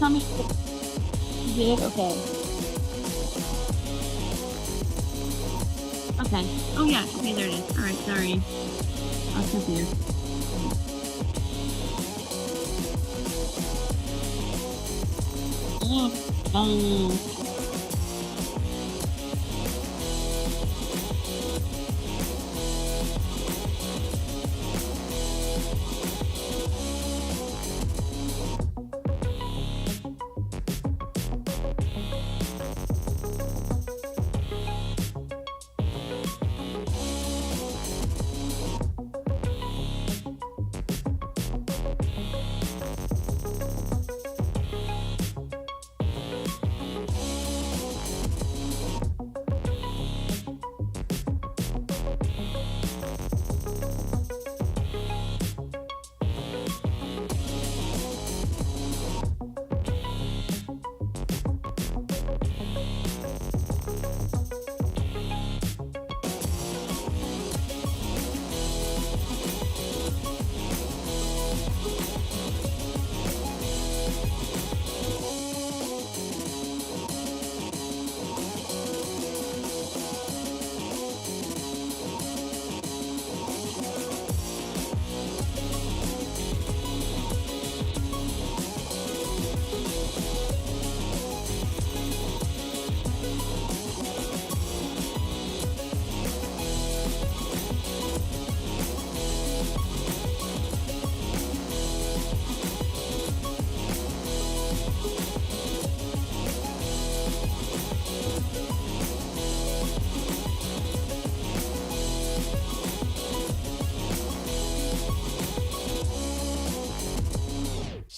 tell me you did? Okay. Okay. Oh yeah. Okay, there it is. All right. Sorry. I was confused. Oh.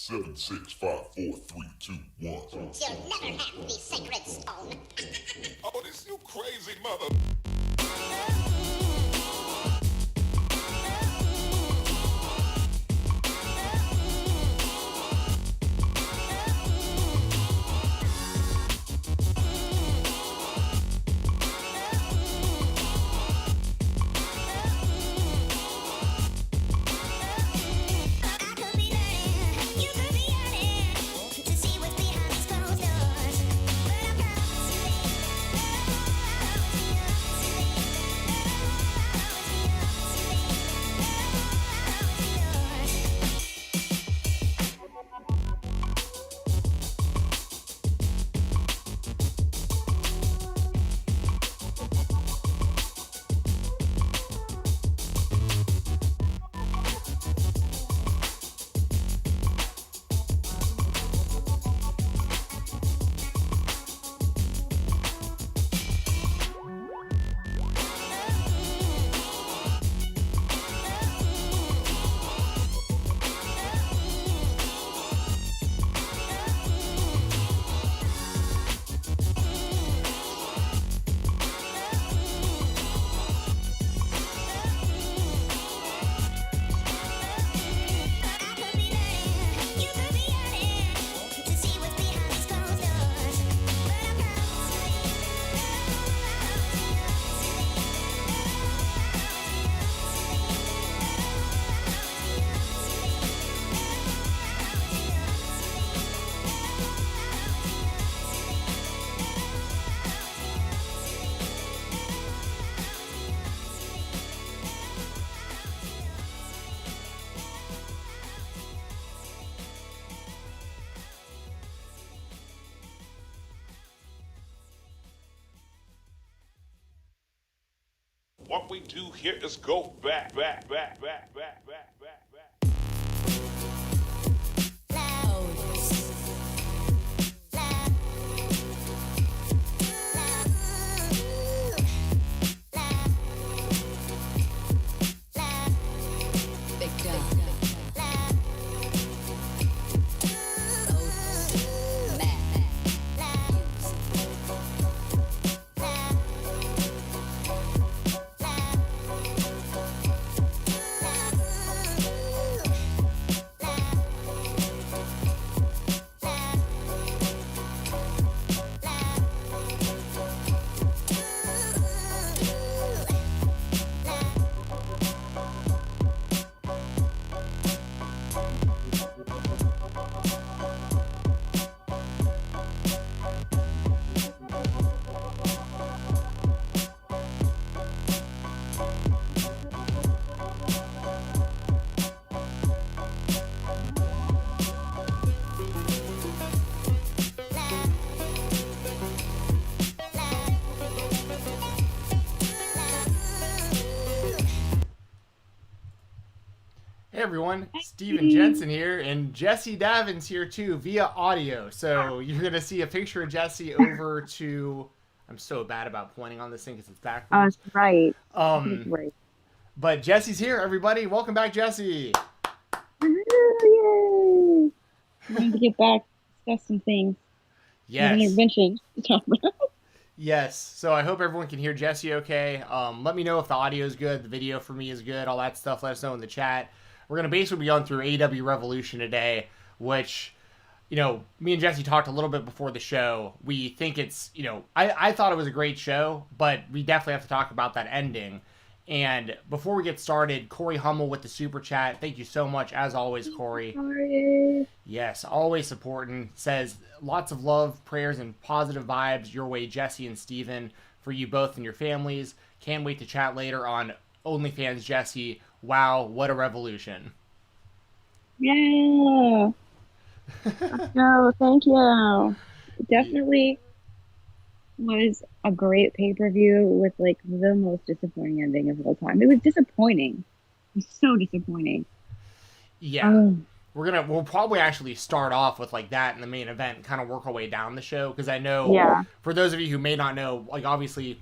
Seven, 6, 5, 4, 3, 2, 1. You'll never have the sacred stone. Oh, this you crazy mother. What we do here is go back. everyone, Stephen Jensen here, and Jessi Davin's here too via audio. So you're gonna see a picture of Jessi over to. I'm so bad about pointing on this thing because it's backwards. Right. Right. But Jessi's here, everybody. Welcome back, Jessi. Yay! I need to get back, discuss some things. Yes. An intervention to talk about. Yes. So I hope everyone can hear Jessi okay. Let me know if the audio is good, the video for me is good, all that stuff. Let us know in the chat. We're going to basically be going through AEW Revolution today, which, me and Jessi talked a little bit before the show. We think it's, I thought it was a great show, but we definitely have to talk about that ending. And before we get started, Corey Hummel with the super chat. Thank you so much, as always, Corey. Sorry. Yes, always supporting. Says lots of love, prayers, and positive vibes your way, Jessi and Stephen, for you both and your families. Can't wait to chat later on OnlyFans Jessi. Wow, what a revolution. Yeah. No, thank you. Definitely was a great pay-per-view with like the most disappointing ending of all time. It was disappointing. It was so disappointing. Yeah. We'll probably actually start off with like that in the main event and kind of work our way down the show, because I know for those of you who may not know, like obviously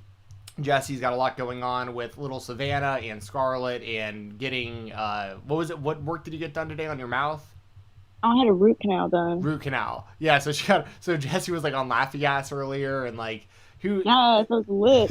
Jessi's got a lot going on with little Savannah and Scarlett and getting what work did you get done today on your mouth? I had a root canal done. Root canal. Yeah, so Jessi was like on Laughy Gas earlier and like who Yeah, it was lit.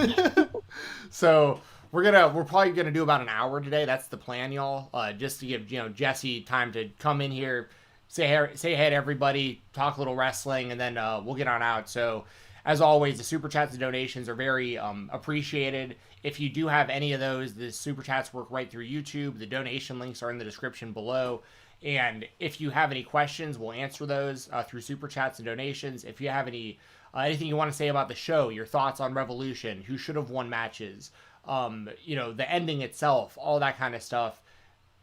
So we're probably gonna do about an hour today. That's the plan, y'all. Just to give Jessi time to come in here, say hey to everybody, talk a little wrestling, and then we'll get on out. So as always, the super chats and donations are very appreciated. If you do have any of those, the super chats work right through YouTube. The donation links are in the description below. And if you have any questions, we'll answer those through super chats and donations. If you have any anything you want to say about the show, your thoughts on Revolution, who should have won matches, the ending itself, all that kind of stuff,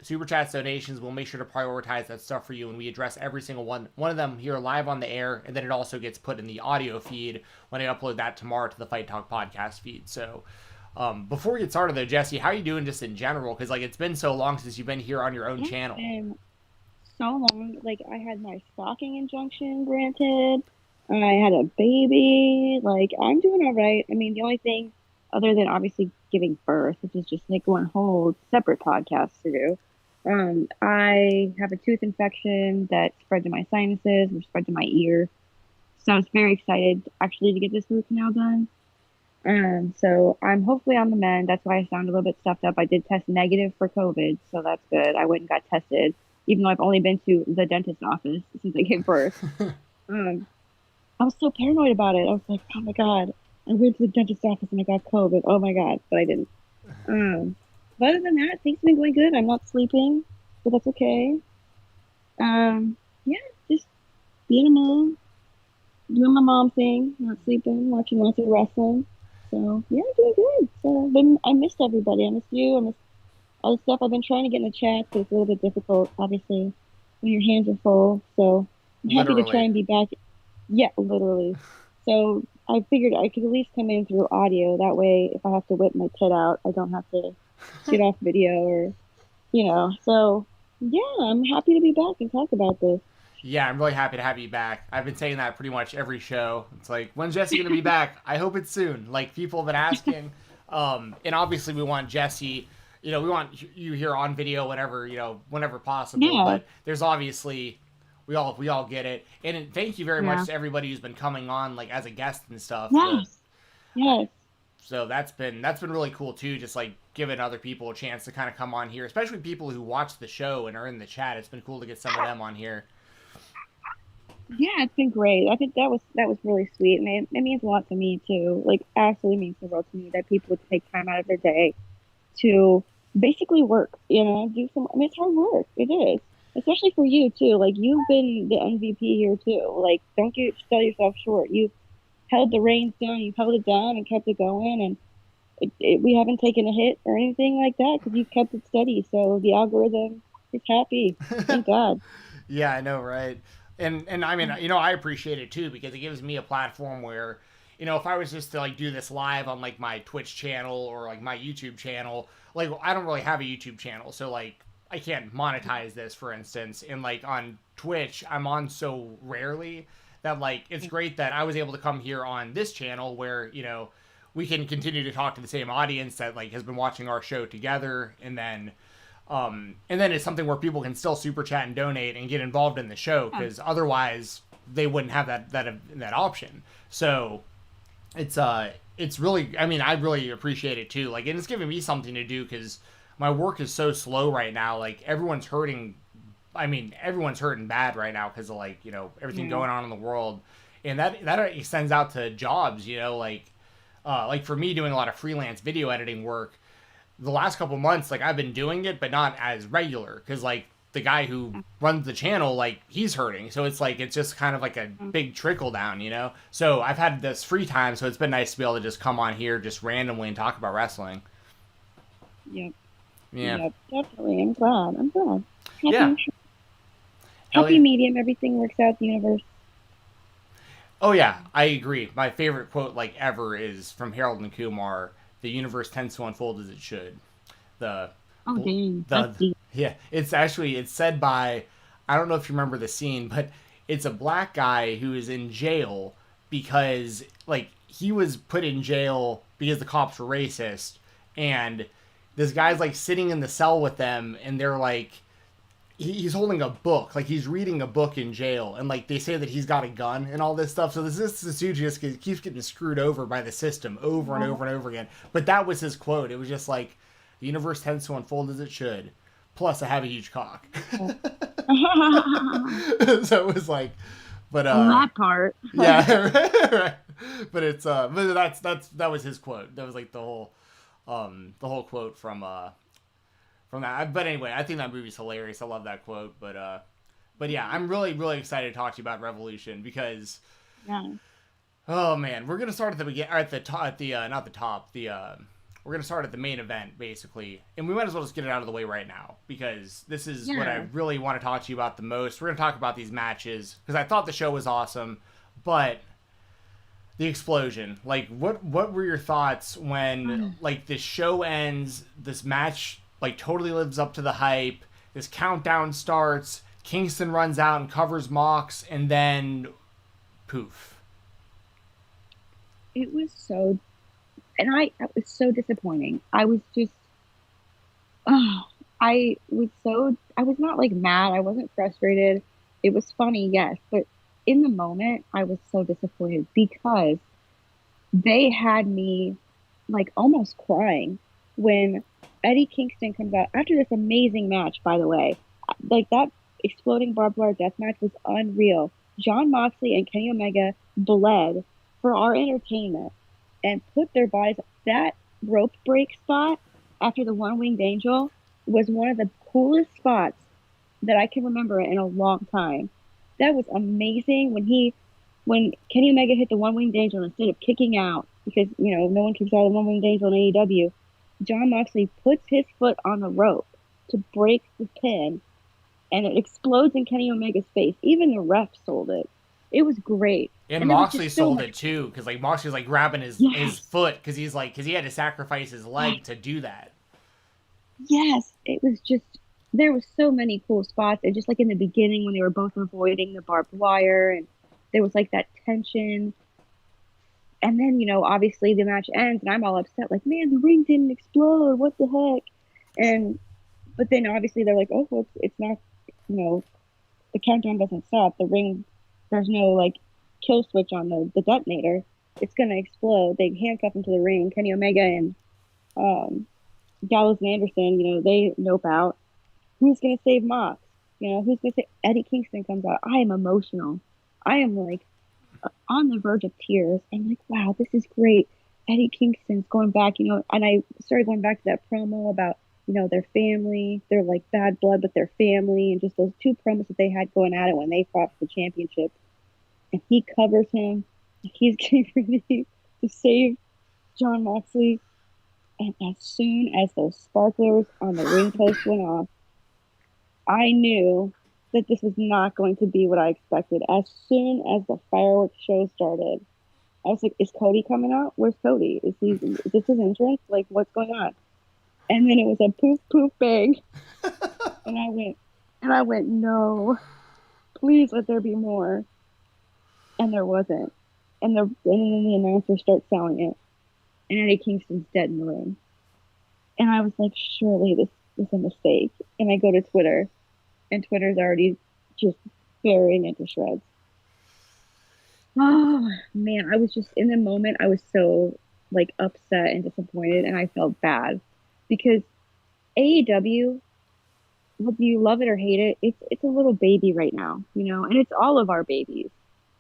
super chats, donations, we'll make sure to prioritize that stuff for you, and we address every single one of them here live on the air, and then it also gets put in the audio feed when I upload that tomorrow to the Fight Talk podcast feed. So before we get started though, Jessi, how are you doing just in general? Because like it's been so long since you've been here on your own channel. So long. Like I had my stocking injunction granted. I had a baby. Like I'm doing all right. I mean, the only thing other than obviously giving birth, which is just like one whole separate podcast to do. I have a tooth infection that spread to my sinuses, which spread to my ear. So I was very excited actually to get this root canal done. So I'm hopefully on the mend. That's why I sound a little bit stuffed up. I did test negative for COVID, so that's good. I went and got tested, even though I've only been to the dentist's office since I gave birth. I was so paranoid about it. I was like, oh my God, I went to the dentist's office and I got COVID. Oh my God, but I didn't. But other than that, things have been going good. I'm not sleeping, but that's okay. Just being a mom, doing my mom thing, not sleeping, watching lots of wrestling. So yeah, doing good. So I missed everybody. I missed you. I missed all the stuff. I've been trying to get in the chat, but it's a little bit difficult, obviously, when your hands are full. So I'm happy to try and be back. Yeah, literally. So I figured I could at least come in through audio. That way, if I have to whip my tit out, I don't have to get off video or, So yeah, I'm happy to be back and talk about this. Yeah, I'm really happy to have you back. I've been saying that pretty much every show. It's like, when's Jessi going to be back? I hope it's soon. Like, people have been asking. And obviously we want Jessi, we want you here on video whenever possible. Yeah. But there's obviously, we all get it. And thank you very much to everybody who's been coming on, like, as a guest and stuff. Yes. So that's been really cool too, just like giving other people a chance to kind of come on here, especially people who watch the show and are in the chat. It's been cool to get some of them on here. Yeah, it's been great. I think that was really sweet, and it means a lot to me too. Like, absolutely means the world to me that people would take time out of their day to basically work. Do some. I mean, it's hard work. It is, especially for you too. Like, you've been the MVP here too. Like, don't sell yourself short. You've held the reins down. You've held it down and kept it going, and we haven't taken a hit or anything like that because you've kept it steady. So the algorithm is happy. Thank God. Yeah, I know, right? And I mean, I appreciate it too, because it gives me a platform where, if I was just to like do this live on like my Twitch channel or like my YouTube channel, like I don't really have a YouTube channel. So like I can't monetize this, for instance, and like on Twitch, I'm on so rarely that like it's great that I was able to come here on this channel where we can continue to talk to the same audience that like has been watching our show together, and then it's something where people can still super chat and donate and get involved in the show because otherwise they wouldn't have that option. So it's really, I mean, I really appreciate it too. Like, and it's giving me something to do because my work is so slow right now. Like, everyone's hurting. I mean, everyone's hurting bad right now because of like everything going on in the world, and that extends out to jobs. Like for me doing a lot of freelance video editing work. The last couple months, like I've been doing it, but not as regular because like the guy who runs the channel, like he's hurting. So it's like, it's just kind of like a big trickle down, So I've had this free time. So it's been nice to be able to just come on here just randomly and talk about wrestling. Yep. Yeah. Yep, definitely. I'm glad. Yeah. Happy medium. Everything works out. The universe. Oh yeah, I agree. My favorite quote like ever is from Harold and Kumar. The universe tends to unfold as it should. Yeah, it's said by, I don't know if you remember the scene, but it's a black guy who is in jail because like he was put in jail because the cops were racist, and this guy's like sitting in the cell with them, and they're like, he's holding a book, like he's reading a book in jail, and like they say that he's got a gun and all this stuff. So this dude just keeps getting screwed over by the system over and over and over again. But that was his quote. It was just like, the universe tends to unfold as it should. Plus, I have a huge cock. So it was like, but that part. Yeah, right. But it's but that was his quote. That was like the whole quote from that. But anyway, I think that movie's hilarious. I love that quote. But yeah, I'm really, really excited to talk to you about Revolution because, oh man, we're gonna start at the beginning, or at the top, not the top, we're gonna start at the main event basically, and we might as well just get it out of the way right now because this is what I really want to talk to you about the most. We're gonna talk about these matches because I thought the show was awesome, but the explosion, like what were your thoughts when like this show ends, this match like totally lives up to the hype, this countdown starts, Kingston runs out and covers Mox, and then poof. It was so, and it was so disappointing. I was just, I was not like mad. I wasn't frustrated. It was funny, yes, but in the moment, I was so disappointed because they had me like almost crying when Eddie Kingston comes out after this amazing match, by the way. Like that exploding barbed wire death match was unreal. Jon Moxley and Kenny Omega bled for our entertainment and put their bodies. That rope break spot after the One Winged Angel was one of the coolest spots that I can remember in a long time. That was amazing when Kenny Omega hit the One Winged Angel instead of kicking out, because no one kicks out the One Winged Angel in AEW. Jon Moxley puts his foot on the rope to break the pin, and it explodes in Kenny Omega's face. Even the ref sold it. It was great. And Moxley sold it too, because like Moxley was like grabbing his foot because he had to sacrifice his leg to do that. Yes, it was just, there was so many cool spots, and just like in the beginning when they were both avoiding the barbed wire, and there was like that tension. And then, obviously the match ends and I'm all upset, like, man, the ring didn't explode. What the heck? But then obviously they're like, oh, well, it's not, the countdown doesn't stop. The ring, there's no like kill switch on the detonator. It's going to explode. They handcuff him to the ring. Kenny Omega and Gallows and Anderson, they nope out. Who's going to save Mox? Who's going to save? Eddie Kingston comes out. I am emotional. I am like, on the verge of tears. I'm like, wow, this is great. Eddie Kingston's going back, and I started going back to that promo about, their family. They're like bad blood, but their family, and just those two promos that they had going at it when they fought for the championship. And he covers him. He's getting ready to save Jon Moxley. And as soon as those sparklers on the ring post went off, I knew that this was not going to be what I expected. As soon as the fireworks show started, I was like, is Cody coming out? Where's Cody? Is this his entrance? Like, what's going on? And then it was a poof, poof, bang. And I went, no, please let there be more. And there wasn't. And then the announcer starts selling it. And Eddie Kingston's dead in the ring. And I was like, surely this is a mistake. And I go to Twitter, and Twitter's already just burying it to shreds. Oh man, I was just in the moment, I was so like upset and disappointed, and I felt bad because AEW, whether you love it or hate it, it's a little baby right now, and it's all of our babies.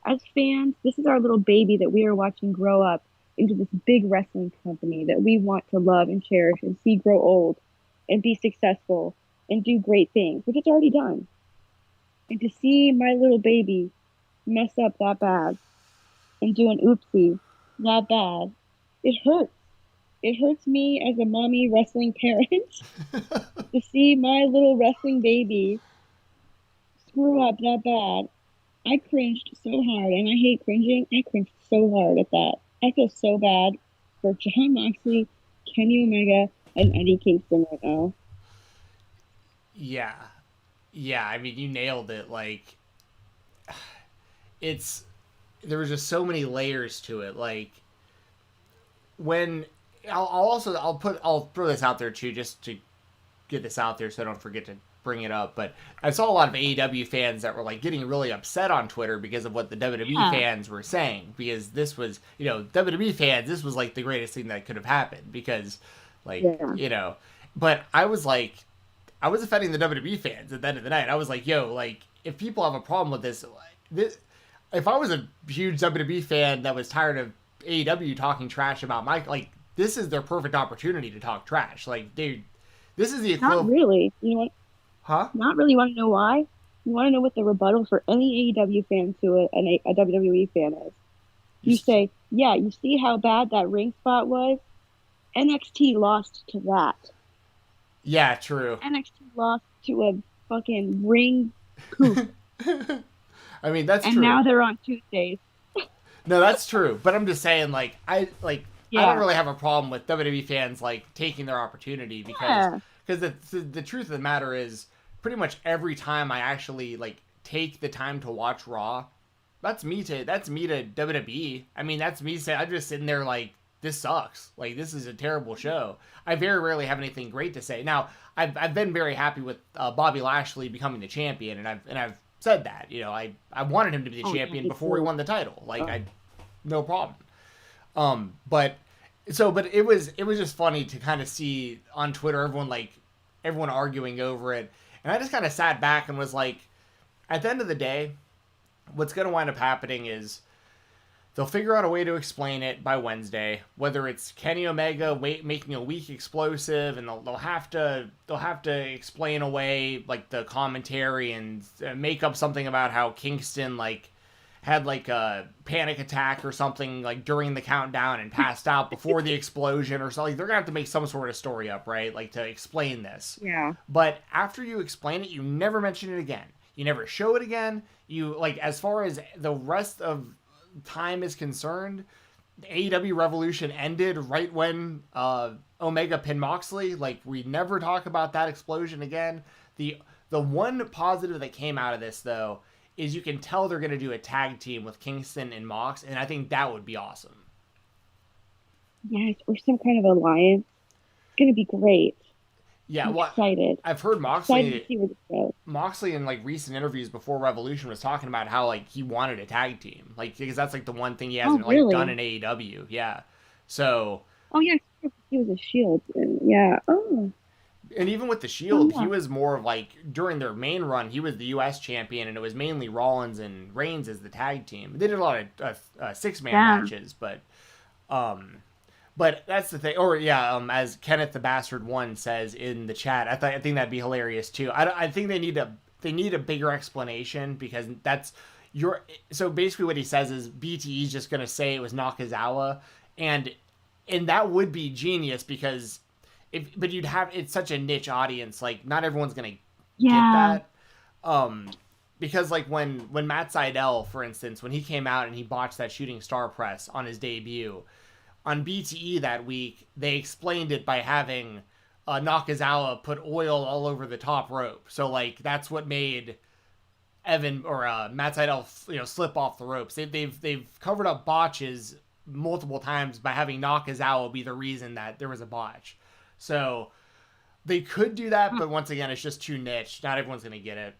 As fans, this is our little baby that we are watching grow up into this big wrestling company that we want to love and cherish and see grow old and be successful and do great things, which it's already done. And to see my little baby mess up that bad and do an oopsie that bad, it hurts. It hurts me as a mommy wrestling parent to see my little wrestling baby screw up that bad. I cringed so hard, and I hate cringing. I cringed so hard at that. I feel so bad for Jon Moxley, Kenny Omega, and Eddie Kingston right now. Yeah. Yeah, I mean, you nailed it. Like, there was just so many layers to it. Like, when I'll throw this out there too, just to get this out there so I don't forget to bring it up. But I saw a lot of AEW fans that were like getting really upset on Twitter because of what the WWE fans were saying, because this was, WWE fans, this was like the greatest thing that could have happened, because but I was offending the WWE fans at the end of the night. I was like, yo, like, if people have a problem with this, if I was a huge WWE fan that was tired of AEW talking trash about Mike, like, this is their perfect opportunity to talk trash. Like, dude, this is the equivalent. Not really. You know what? Huh? Not really. You want to know why? You want to know what the rebuttal for any AEW fan to a WWE fan is? You say, yeah, you see how bad that ring spot was? NXT lost to that. Yeah, true. NXT lost to a fucking ring poop. I mean, that's and true. And now they're on Tuesdays. No, that's true. But I'm just saying, like, I don't really have a problem with WWE fans, like, taking their opportunity, because the truth of the matter is, pretty much every time I actually, like, take the time to watch Raw, that's me to WWE. I mean, that's me saying, I'm just sitting there like, this sucks. Like, this is a terrible show. I very rarely have anything great to say. Now, I've been very happy with Bobby Lashley becoming the champion, and I've said that. I wanted him to be the champion before he won the title. Like, no problem. But it was just funny to kind of see on Twitter everyone arguing over it, and I just kind of sat back and was like, at the end of the day, what's going to wind up happening is they'll figure out a way to explain it by Wednesday, whether it's Kenny Omega making a weak explosive, and they'll have to explain away like the commentary and make up something about how Kingston like had like a panic attack or something like during the countdown and passed out before the explosion or something. They're gonna have to make some sort of story up, right? Like, to explain this. Yeah. But after you explain it, you never mention it again. You never show it again. You, like, as far as the rest of time is concerned, AEW Revolution ended right when Omega pinned Moxley. Like, we never talk about that explosion again. The one positive that came out of this, though, is you can tell they're going to do a tag team with Kingston and Mox, and I think that would be awesome. Yes, or some kind of alliance. It's going to be great. Yeah, I'm excited. I've heard Moxley. Excited to see where this goes. Moxley in like recent interviews before Revolution was talking about how like he wanted a tag team, like, because that's like the one thing he hasn't like done in AEW. Yeah, so. Oh yeah, he was a Shield. Yeah. Oh. And even with the Shield, he was more of like, during their main run, he was the U.S. champion, and it was mainly Rollins and Reigns as the tag team. They did a lot of 6-man matches, but that's the thing. Or as Kenneth the Bastard 1 says in the chat, I think that'd be hilarious too. I think they need a bigger explanation, because so basically what he says is BTE's just gonna say it was Nakazawa, and that would be genius, because but you'd have, it's such a niche audience, like not everyone's gonna get that. Because like when Matt Sydal, for instance, when he came out and he botched that shooting star press on his debut on BTE that week, they explained it by having Nakazawa put oil all over the top rope. So like that's what made Evan or Matt Sydal, slip off the ropes. They've covered up botches multiple times by having Nakazawa be the reason that there was a botch. So they could do that, but once again, it's just too niche. Not everyone's gonna get it.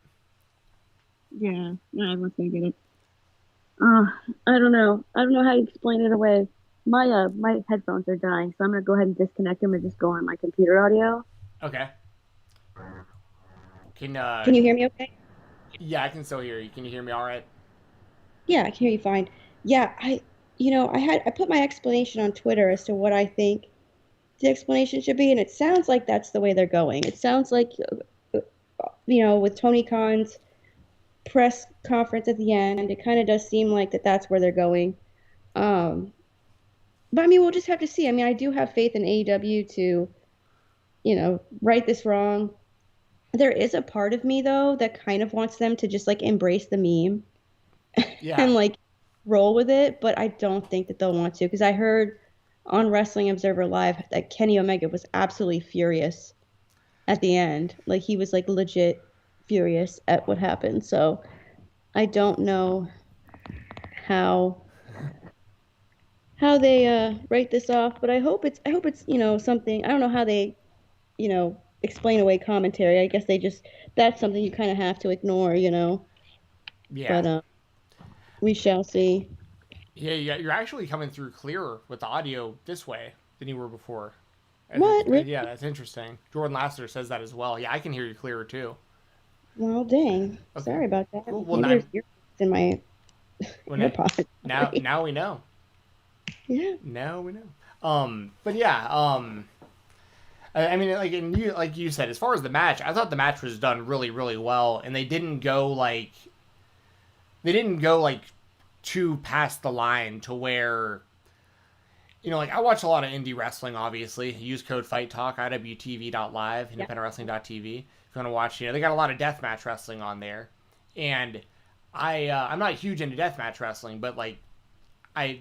Yeah, not everyone's gonna get it. I don't know. I don't know how you explain it away. My headphones are dying, so I'm gonna go ahead and disconnect them and just go on my computer audio. Okay. Can you hear me okay? Yeah, I can still hear you. Can you hear me all right? Yeah, I can hear you fine. Yeah, I put my explanation on Twitter as to what I think the explanation should be, and it sounds like that's the way they're going. It sounds like, with Tony Khan's press conference at the end, it kind of does seem like that's where they're going. But I mean, we'll just have to see. I mean, I do have faith in AEW to, right this wrong. There is a part of me though that kind of wants them to just like embrace the meme Yeah. and like roll with it, but I don't think that they'll want to, because I heard on Wrestling Observer Live that Kenny Omega was absolutely furious at the end. Like he was like legit furious at what happened. So I don't know how they write this off, but I hope it's something. I don't know how they explain away commentary. I guess that's something you kind of have to ignore. Yeah. But we shall see. Yeah, you're actually coming through clearer with the audio this way than you were before. What? Really? Yeah, that's interesting. Jordan Lasseter says that as well. Yeah, I can hear you clearer too. Well, dang. Okay. Sorry about that. Cool. Well, there's earbuds in my AirPods. Now we know. Yeah. Now we know. But yeah, I mean, like you said, as far as the match, I thought the match was done really, really well, and they didn't go like too past the line to where, like I watch a lot of indie wrestling. Obviously, use code Fight Talk iwtv.live, independentwrestling.tv. If you want to watch, they got a lot of deathmatch wrestling on there, and I'm not huge into deathmatch wrestling, but like at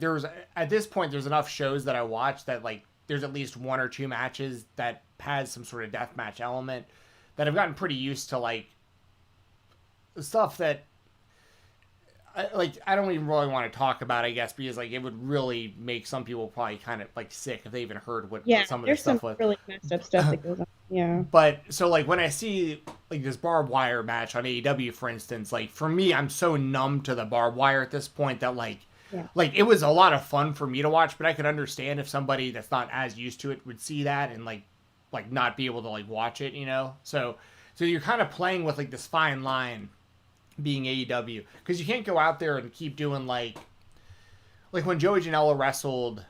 this point there's enough shows that I watch that like there's at least one or two matches that has some sort of deathmatch element that I've gotten pretty used to, like stuff that I don't even really want to talk about, I guess, because like it would really make some people probably kind of like sick if they even heard what some of this stuff was. There's some really messed up stuff that goes on. Yeah. But so like when I see like this barbed wire match on AEW, for instance, like for me, I'm so numb to the barbed wire at this point that like it was a lot of fun for me to watch, but I could understand if somebody that's not as used to it would see that and like not be able to like watch it, So you're kind of playing with like this fine line being AEW, because you can't go out there and keep doing like when Joey Janela wrestled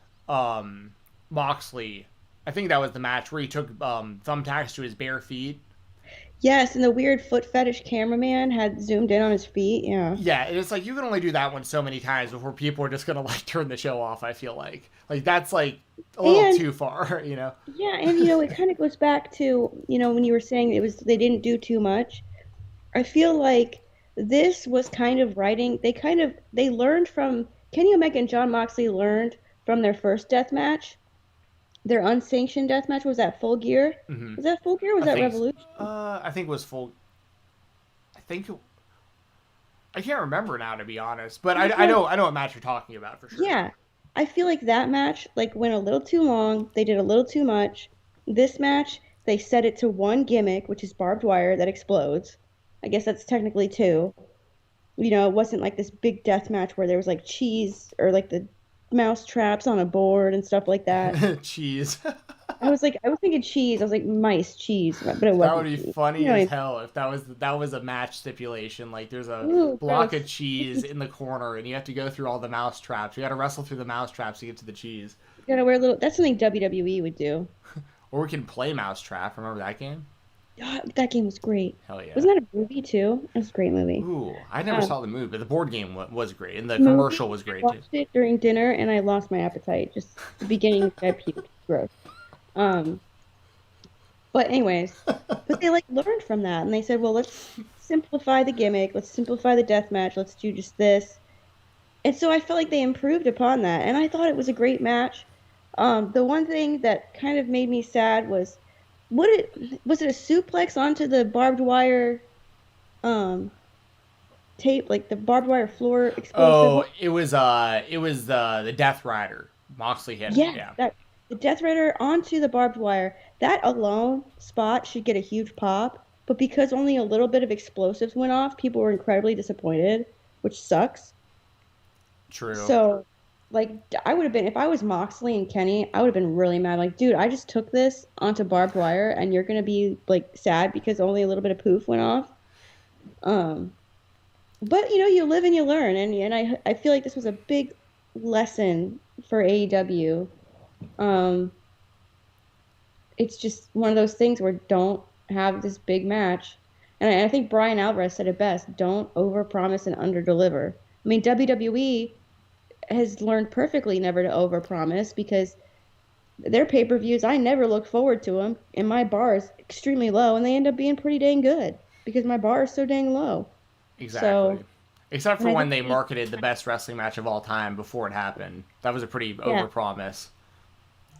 Moxley. I think that was the match where he took thumbtacks to his bare feet. Yes, and the weird foot fetish cameraman had zoomed in on his feet. Yeah. Yeah, and it's like you can only do that one so many times before people are just gonna like turn the show off. I feel like that's like a little too far, Yeah, and it kind of goes back to when you were saying they didn't do too much. I feel like this was kind of writing. They learned from Kenny Omega and Jon Moxley learned from their first death match. Their unsanctioned death match. Was that Full Gear? Mm-hmm. Was that Full Gear? Or was that Revolution? I think it was Full. I can't remember now, to be honest. But I know what match you're talking about for sure. Yeah, I feel like that match went a little too long. They did a little too much. This match, they set it to one gimmick, which is barbed wire that explodes. I guess that's technically two. It wasn't like this big death match where there was like cheese or like the mouse traps on a board and stuff like that. Cheese. I was thinking cheese. I was like mice, cheese, but it wasn't. That would be cheese. funny as hell if that was a match stipulation. Like there's a block of cheese in the corner, and you have to go through all the mouse traps. You got to wrestle through the mouse traps to get to the cheese. You gotta wear That's something WWE would do. Or we can play Mousetrap. Remember that game? Oh, that game was great. Hell yeah. Wasn't that a movie too? It was a great movie. Ooh, I never saw the movie, but the board game was great, and the commercial was great too. I watched it during dinner, and I lost my appetite. Just the beginning, I puked. Gross. But anyways, they learned from that, and they said, well, let's simplify the gimmick, let's simplify the death match, let's do just this. And so I felt like they improved upon that, and I thought it was a great match. The one thing that kind of made me sad was Was it a suplex onto the barbed wire um tape, like the barbed wire floor explosive Oh, one? it was the Death Rider. Moxley hit him. Yeah, Yeah. that the Death Rider onto the barbed wire. That alone spot should get a huge pop, but because only a little bit of explosives went off, people were incredibly disappointed, which sucks. True. So, like, I would have been, if I was Moxley and Kenny, I would have been really mad. Like, dude, I just took this onto barbed wire, and you're gonna be like sad because only a little bit of poof went off. Um, but you live and you learn, and I feel like this was a big lesson for AEW. Um, it's just one of those things where don't have this big match. And I think Brian Alvarez said it best: don't overpromise and underdeliver. I mean, WWE has learned perfectly never to overpromise because their pay-per-views, I never look forward to them, and my bar is extremely low, and they end up being pretty dang good because my bar is so dang low. Exactly. So, Except and for I when think, they marketed the best wrestling match of all time before it happened. That was a pretty yeah, overpromise.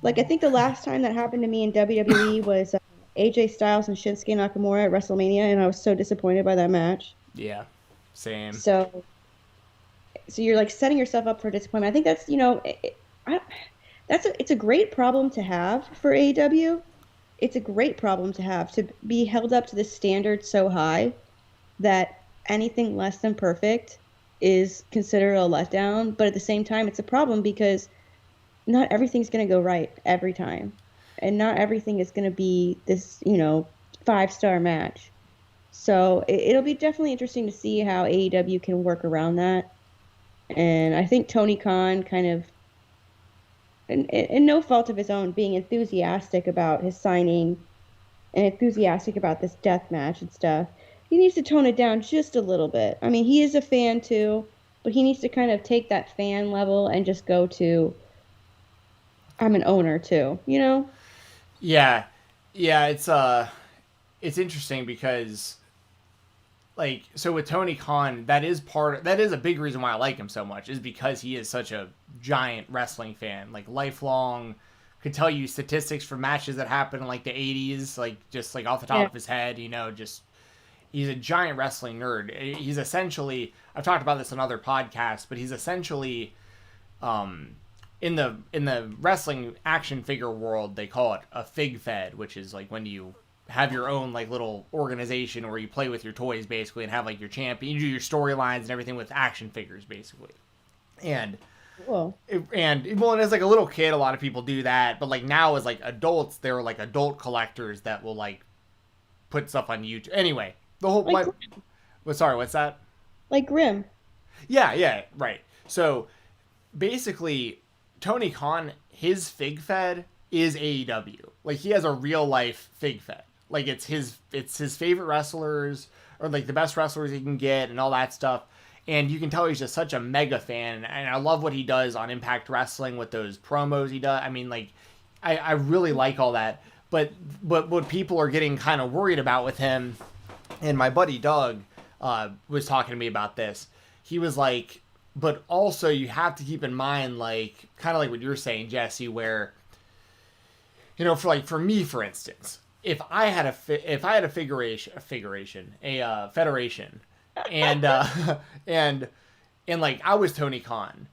like I think the last time that happened to me in WWE was AJ Styles and Shinsuke Nakamura at WrestleMania, and I was so disappointed by that match. Yeah. Same. So, so you're like setting yourself up for disappointment. I think that's I, it's a great problem to have for AEW. It's a great problem to have to be held up to this standard so high that anything less than perfect is considered a letdown. But at the same time, it's a problem because not everything's going to go right every time. And not everything is going to be this, 5-star match. So it'll be definitely interesting to see how AEW can work around that. And I think Tony Khan kind of, and no fault of his own, being enthusiastic about his signing and enthusiastic about this death match and stuff, he needs to tone it down just a little bit. I mean, he is a fan too, but he needs to kind of take that fan level and just go to, I'm an owner too, you know? Yeah. Yeah, it's interesting because like so with Tony Khan, that is a big reason why I like him so much is because he is such a giant wrestling fan, like lifelong. Could tell you statistics for matches that happened in like the 80s, like just like off the top Yeah. of his head, just he's a giant wrestling nerd. He's essentially, I've talked about this in other podcasts, but he's essentially um in the wrestling action figure world, they call it a fig fed, which is like when you have your own like little organization where you play with your toys basically and have like your champion, you do your storylines and everything with action figures basically. And Cool. well, and as like a little kid, a lot of people do that, but like now as like adults, there are like adult collectors that will like put stuff on YouTube. Anyway, the whole Like, my, well, sorry, what's that? like Grimm. Yeah, yeah, right. So basically, Tony Khan, his fig fed is AEW. Like he has a real life fig fed. Like it's his favorite wrestlers or like the best wrestlers he can get and all that stuff. And you can tell he's just such a mega fan. And I love what he does on Impact Wrestling with those promos he does. I mean, like I really like all that. But what people are getting kind of worried about with him, and my buddy Doug was talking to me about this. He was like, but also you have to keep in mind, like, kind of like what you're saying, Jesse, where, for me, for instance, if I had a federation, and and and like I was Tony Khan,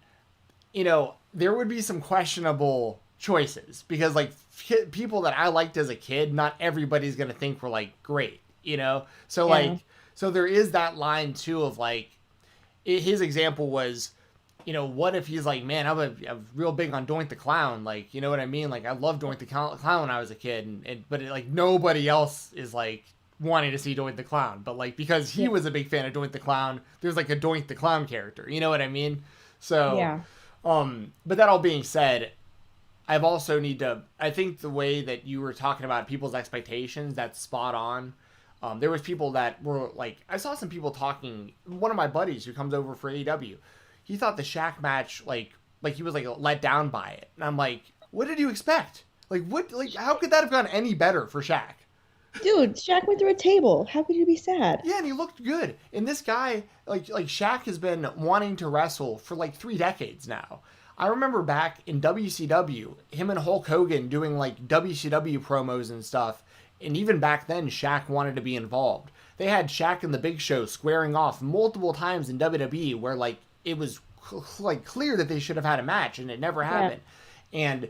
there would be some questionable choices because like people that I liked as a kid, not everybody's gonna think were like great, So Yeah. like, so there is that line too of like, his example was, what if he's like, man, I'm real big on Doink the Clown, like, you know what I mean? Like I loved Doink the Clown when I was a kid, but like nobody else is like wanting to see Doink the Clown, but like because he Yeah. was a big fan of Doink the Clown, there's like a Doink the Clown character, you know what I mean? So, Yeah. but that all being said, I think the way that you were talking about people's expectations, that's spot on. There was people that were like, I saw some people talking. One of my buddies who comes over for AEW, he thought the Shaq match like he was like let down by it, and I'm like, what did you expect? How could that have gone any better for Shaq? Dude, Shaq went through a table. How could you be sad? Yeah, and he looked good. And this guy, like Shaq has been wanting to wrestle for like 3 decades now. I remember back in WCW, him and Hulk Hogan doing like WCW promos and stuff. And even back then, Shaq wanted to be involved. They had Shaq and the Big Show squaring off multiple times in WWE where like it was like clear that they should have had a match, and it never happened. And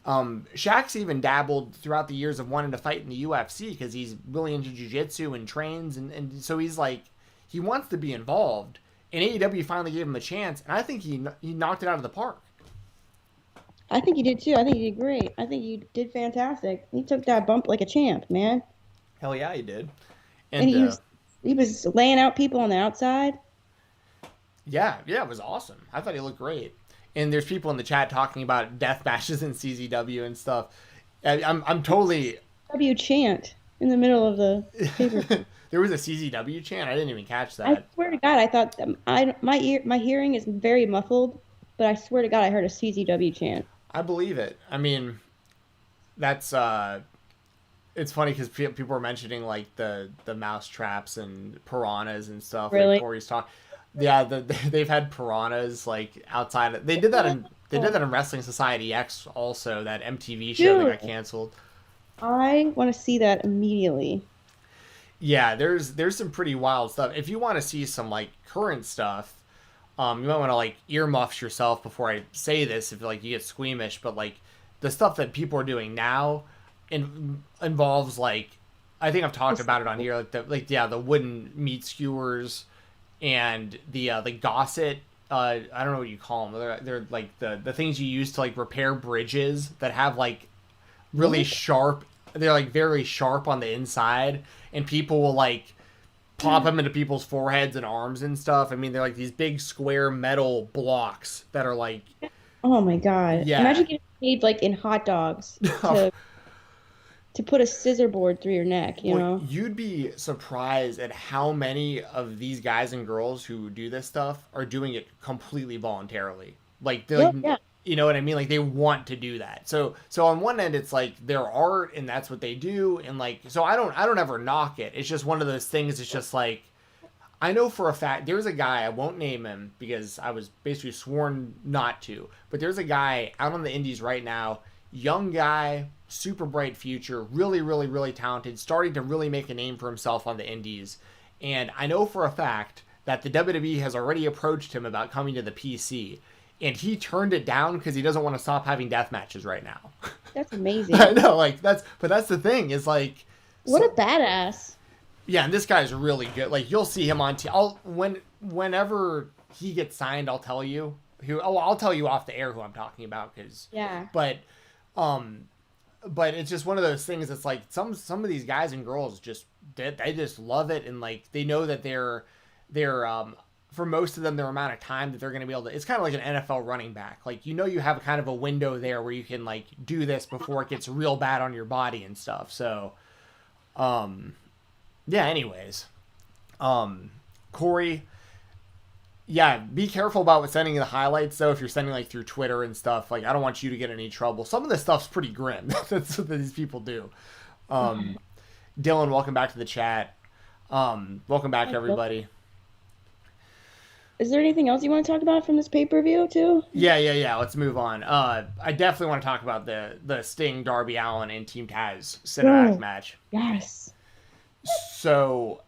Shaq's even dabbled throughout the years of wanting to fight in the UFC because he's really into jiu-jitsu and trains, and so he's like, he wants to be involved. And AEW finally gave him a chance, and I think he knocked it out of the park. I think you did too. I think you did great. I think you did fantastic. He took that bump like a champ, man. Hell yeah, he did. And he was laying out people on the outside. Yeah, it was awesome. I thought he looked great. And there's people in the chat talking about death matches in CZW and stuff. I'm totally W chant in the middle of the paper. There was a CZW chant. I didn't even catch that. I swear to God, I thought my hearing is very muffled, but I swear to God, I heard a CZW chant. I believe it. I mean, that's it's funny because people were mentioning like the mouse traps and piranhas and stuff. Really? Like Corey's talking. Yeah, they've had piranhas like outside. They did that in Wrestling Society X also. That MTV show that got canceled. I want to see that immediately. Yeah, there's some pretty wild stuff. If you want to see some like current stuff, you might want to like earmuffs yourself before I say this if like you get squeamish. But like the stuff that people are doing now involves like, I think I've talked about it on here, the wooden meat skewers and the gosset. I don't know what you call them. They're like the things you use to like repair bridges that have like really sharp. They're like very sharp on the inside, and people will like pop them into people's foreheads and arms and stuff. I mean, they're like these big square metal blocks that are like. Oh my God! Yeah. Imagine getting paid like in hot dogs to put a scissor board through your neck. You know, you'd be surprised at how many of these guys and girls who do this stuff are doing it completely voluntarily. Like they're you know what I mean? Like they want to do that. So on one end, it's like their art and that's what they do. And like, so I don't ever knock it. It's just one of those things. It's just like, I know for a fact, there's a guy, I won't name him because I was basically sworn not to, but there's a guy out on the indies right now, young guy, super bright future, really, really, really talented, starting to really make a name for himself on the indies. And I know for a fact that the WWE has already approached him about coming to the PC. And he turned it down because he doesn't want to stop having death matches right now. That's amazing. I know, like that's the thing is like. What a badass. Yeah, and this guy's really good. Like you'll see him on. Whenever he gets signed, I'll tell you who. Oh, I'll tell you off the air who I'm talking about because. Yeah. But it's just one of those things. That's like some of these guys and girls just they just love it, and like they know that they're for most of them, their amount of time that they're going to be able to, it's kind of like an NFL running back. Like, you know, you have kind of a window there where you can like do this before it gets real bad on your body and stuff. So, yeah, anyways, Corey, yeah, be careful about sending the highlights though. If you're sending like through Twitter and stuff, like I don't want you to get in any trouble. Some of this stuff's pretty grim. That's what these people do. Dylan, welcome back to the chat. Welcome back everybody. Is there anything else you want to talk about from this pay-per-view too? Yeah. Let's move on. I definitely want to talk about the Sting, Darby Allin, and Team Taz cinematic match. Yes. So,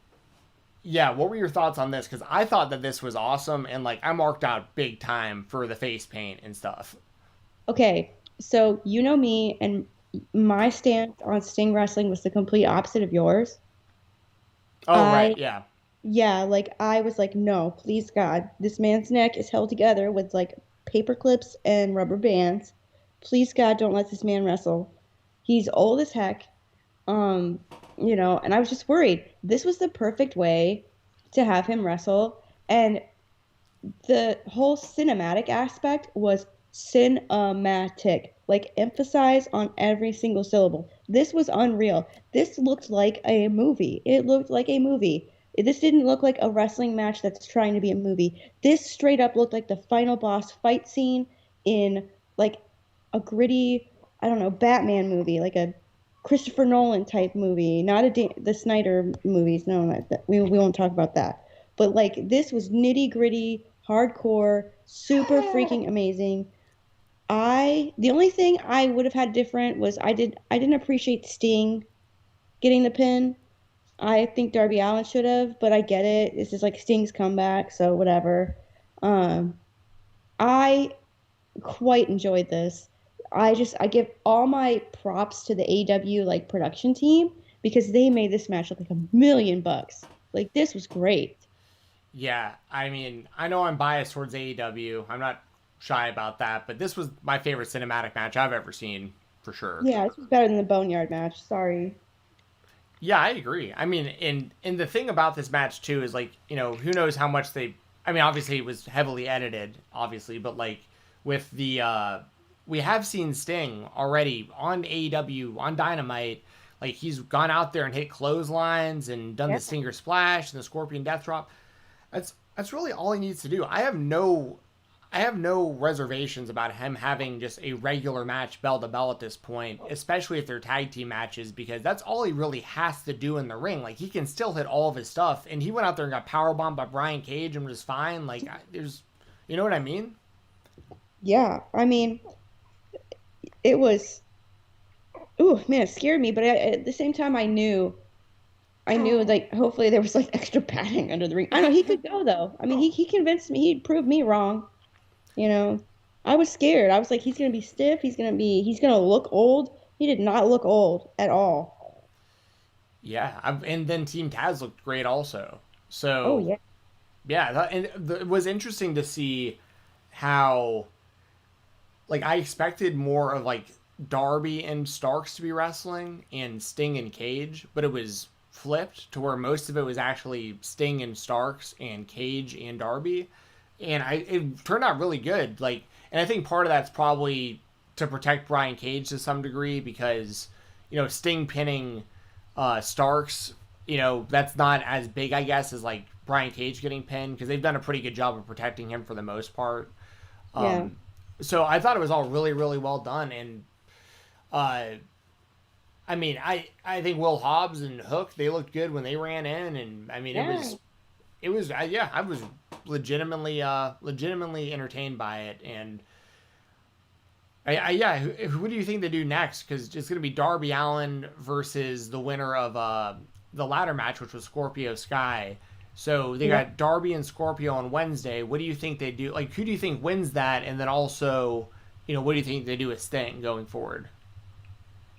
yeah, what were your thoughts on this? Because I thought that this was awesome, and like I marked out big time for the face paint and stuff. Okay, so you know me, and my stance on Sting wrestling was the complete opposite of yours. Oh, right, yeah. Yeah, like I was like, no, please God, this man's neck is held together with like paper clips and rubber bands. Please God, don't let this man wrestle. He's old as heck. You know, and I was just worried. This was the perfect way to have him wrestle. And the whole cinematic aspect was cinematic. Like emphasize on every single syllable. This was unreal. This looked like a movie. It looked like a movie. This didn't look like a wrestling match that's trying to be a movie. This straight up looked like the final boss fight scene in like a gritty, I don't know, Batman movie, like a Christopher Nolan type movie, not the Snyder movies. No, we won't talk about that. But like this was nitty gritty, hardcore, super freaking amazing. The only thing I would have had different was I didn't appreciate Sting getting the pin. I think Darby Allin should have, but I get it. This is like Sting's comeback, so whatever. Um, I quite enjoyed this. I give all my props to the AEW like production team because they made this match look like $1 million. Like this was great. Yeah, I mean, I know I'm biased towards AEW. I'm not shy about that, but this was my favorite cinematic match I've ever seen, for sure. Yeah, this was better than the Boneyard match. Sorry. Yeah, I agree. I mean, and the thing about this match too is like, who knows how much they. I mean, obviously it was heavily edited, obviously, but like with the we have seen Sting already on AEW on Dynamite. Like he's gone out there and hit clotheslines and done Yeah. the Stinger Splash and the Scorpion Death Drop. That's really all he needs to do. I have no reservations about him having just a regular match bell to bell at this point, especially if they're tag team matches, because that's all he really has to do in the ring. Like he can still hit all of his stuff, and he went out there and got powerbombed by Brian Cage and was fine. Like there's, you know what I mean? Yeah, I mean, it was. Ooh, man, it scared me, but at the same time, I knew like hopefully there was like extra padding under the ring. I don't know he could go though. I mean, he convinced me. He proved me wrong. You know, I was scared. I was like, he's gonna be stiff. He's gonna look old. He did not look old at all. Yeah, and then Team Taz looked great also. Oh So yeah, yeah, it was interesting to see how like I expected more of like Darby and Starks to be wrestling and Sting and Cage, but it was flipped to where most of it was actually Sting and Starks and Cage and Darby, and it turned out really good. Like, and I think part of that's probably to protect Brian Cage to some degree because Sting pinning Starks, that's not as big I guess as like Brian Cage getting pinned because they've done a pretty good job of protecting him for the most part. yeah, So I thought it was all really, really well done. And uh, I mean, I think Will Hobbs and Hook they looked good when they ran in, and I mean yeah. it was yeah I was legitimately entertained by it, and yeah who do you think they do next? Because it's gonna be Darby Allin versus the winner of the ladder match, which was Scorpio Sky. So they Yeah. got Darby and Scorpio on Wednesday. What do you think they do? Like, who do you think wins that? And then also, what do you think they do with Sting going forward?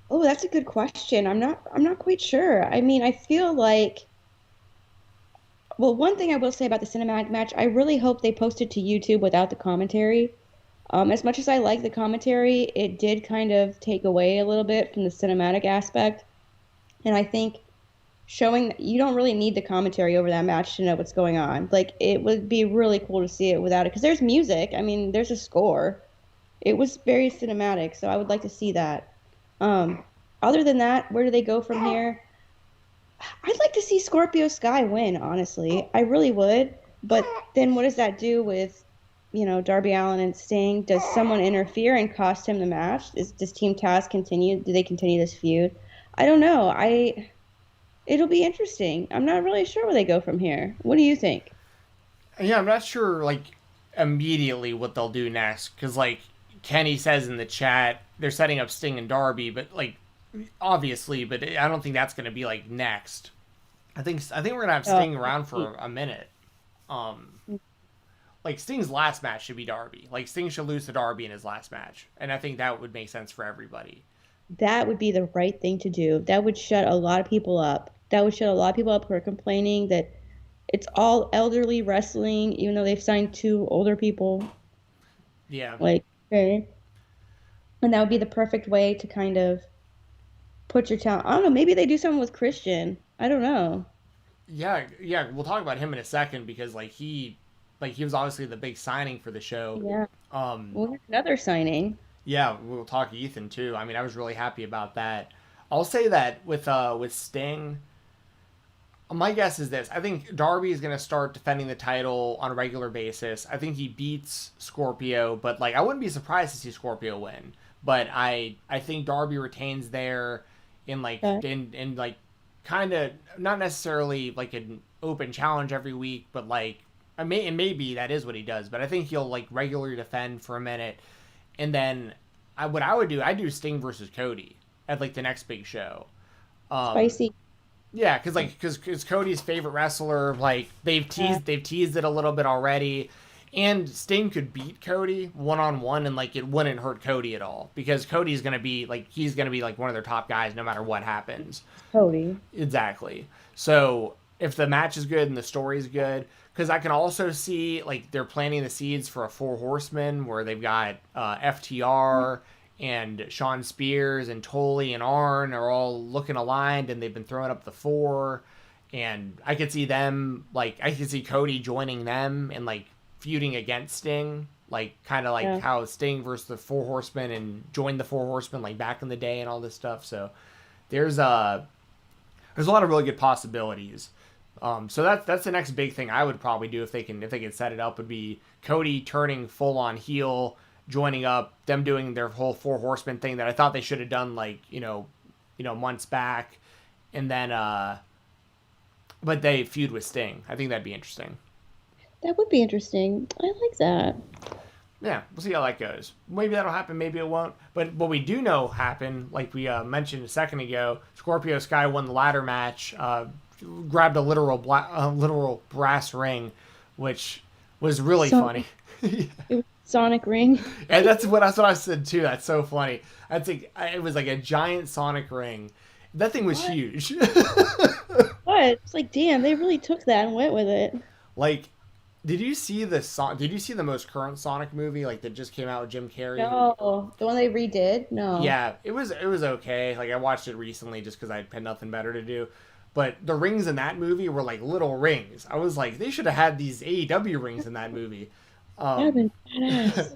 Oh, that's a good question. I'm not quite sure. I mean, I feel like well, one thing I will say about the cinematic match, I really hope they post it to YouTube without the commentary. As much as I like the commentary, it did kind of take away a little bit from the cinematic aspect. And I think showing that you don't really need the commentary over that match to know what's going on. Like it would be really cool to see it without it because there's music. I mean, there's a score. It was very cinematic, so I would like to see that. Um, Other than that, where do they go from here? I'd like to see Scorpio Sky win, honestly. I really would. But then what does that do with, Darby Allin and Sting? Does someone interfere and cost him the match? Does Team Taz continue? Do they continue this feud? I don't know. It'll be interesting. I'm not really sure where they go from here. What do you think? Yeah, I'm not sure like immediately what they'll do next because like Kenny says in the chat, they're setting up Sting and Darby, but like obviously, but I don't think that's going to be like next. I think we're gonna have Sting around for a minute. Um, like Sting's last match should be Darby. Like Sting should lose to Darby in his last match, and I think that would make sense for everybody. That would be the right thing to do. That would shut a lot of people up. That would shut a lot of people up who are complaining that it's all elderly wrestling, even though they've signed two older people. Yeah, Like, okay. And that would be the perfect way to kind of put your talent. I don't know. Maybe they do something with Christian. I don't know. yeah. We'll talk about him in a second because like he was obviously the big signing for the show. Yeah. Um, Well, here's another signing. yeah, we'll talk Ethan too. I mean, I was really happy about that. I'll say that with Sting, my guess is this. I think Darby is going to start defending the title on a regular basis. I think he beats Scorpio, but like I wouldn't be surprised to see Scorpio win. But I think Darby retains there in like Okay. in like kind of not necessarily like an open challenge every week, but like and maybe that is what he does. But I think he'll like regularly defend for a minute, and then what I would do, I do Sting versus Cody at like the next big show. Spicy. Yeah, because Cody's favorite wrestler, like they've teased it a little bit already, and Sting could beat Cody 1-on-1, and like it wouldn't hurt Cody at all because Cody's gonna be like one of their top guys no matter what happens. Cody. Exactly. So if the match is good and the story's good, because I can also see like they're planting the seeds for a Four Horsemen where they've got FTR and Sean Spears and Tully and Arn are all looking aligned and they've been throwing up the four. And I could see them, like, I could see Cody joining them and, like, feuding against Sting. Like, kind of like how Sting versus the Four Horsemen and joined the Four Horsemen, like, back in the day and all this stuff. So there's a lot of really good possibilities. So that's the next big thing I would probably do if they can set it up would be Cody turning full on heel, joining up, them doing their whole Four Horsemen thing that I thought they should have done like months back, and then but they feud with Sting. I think that'd be interesting. That would be interesting. I like that. Yeah, we'll see how that goes. Maybe that'll happen, maybe it won't. But what we do know happened, like we mentioned a second ago, Scorpio Sky won the ladder match, grabbed a literal brass ring, which was really funny. It was Sonic ring. And that's what I said too. That's so funny. I think it was like a giant Sonic ring. That thing was huge. What? It's like, damn, they really took that and went with it. Like, did you see the most current Sonic movie, like that just came out with Jim Carrey? No, the one they redid. No. Yeah, it was okay. Like I watched it recently just because I had nothing better to do. But the rings in that movie were like little rings. I was like, they should have had these AEW rings in that movie. That'd been badass.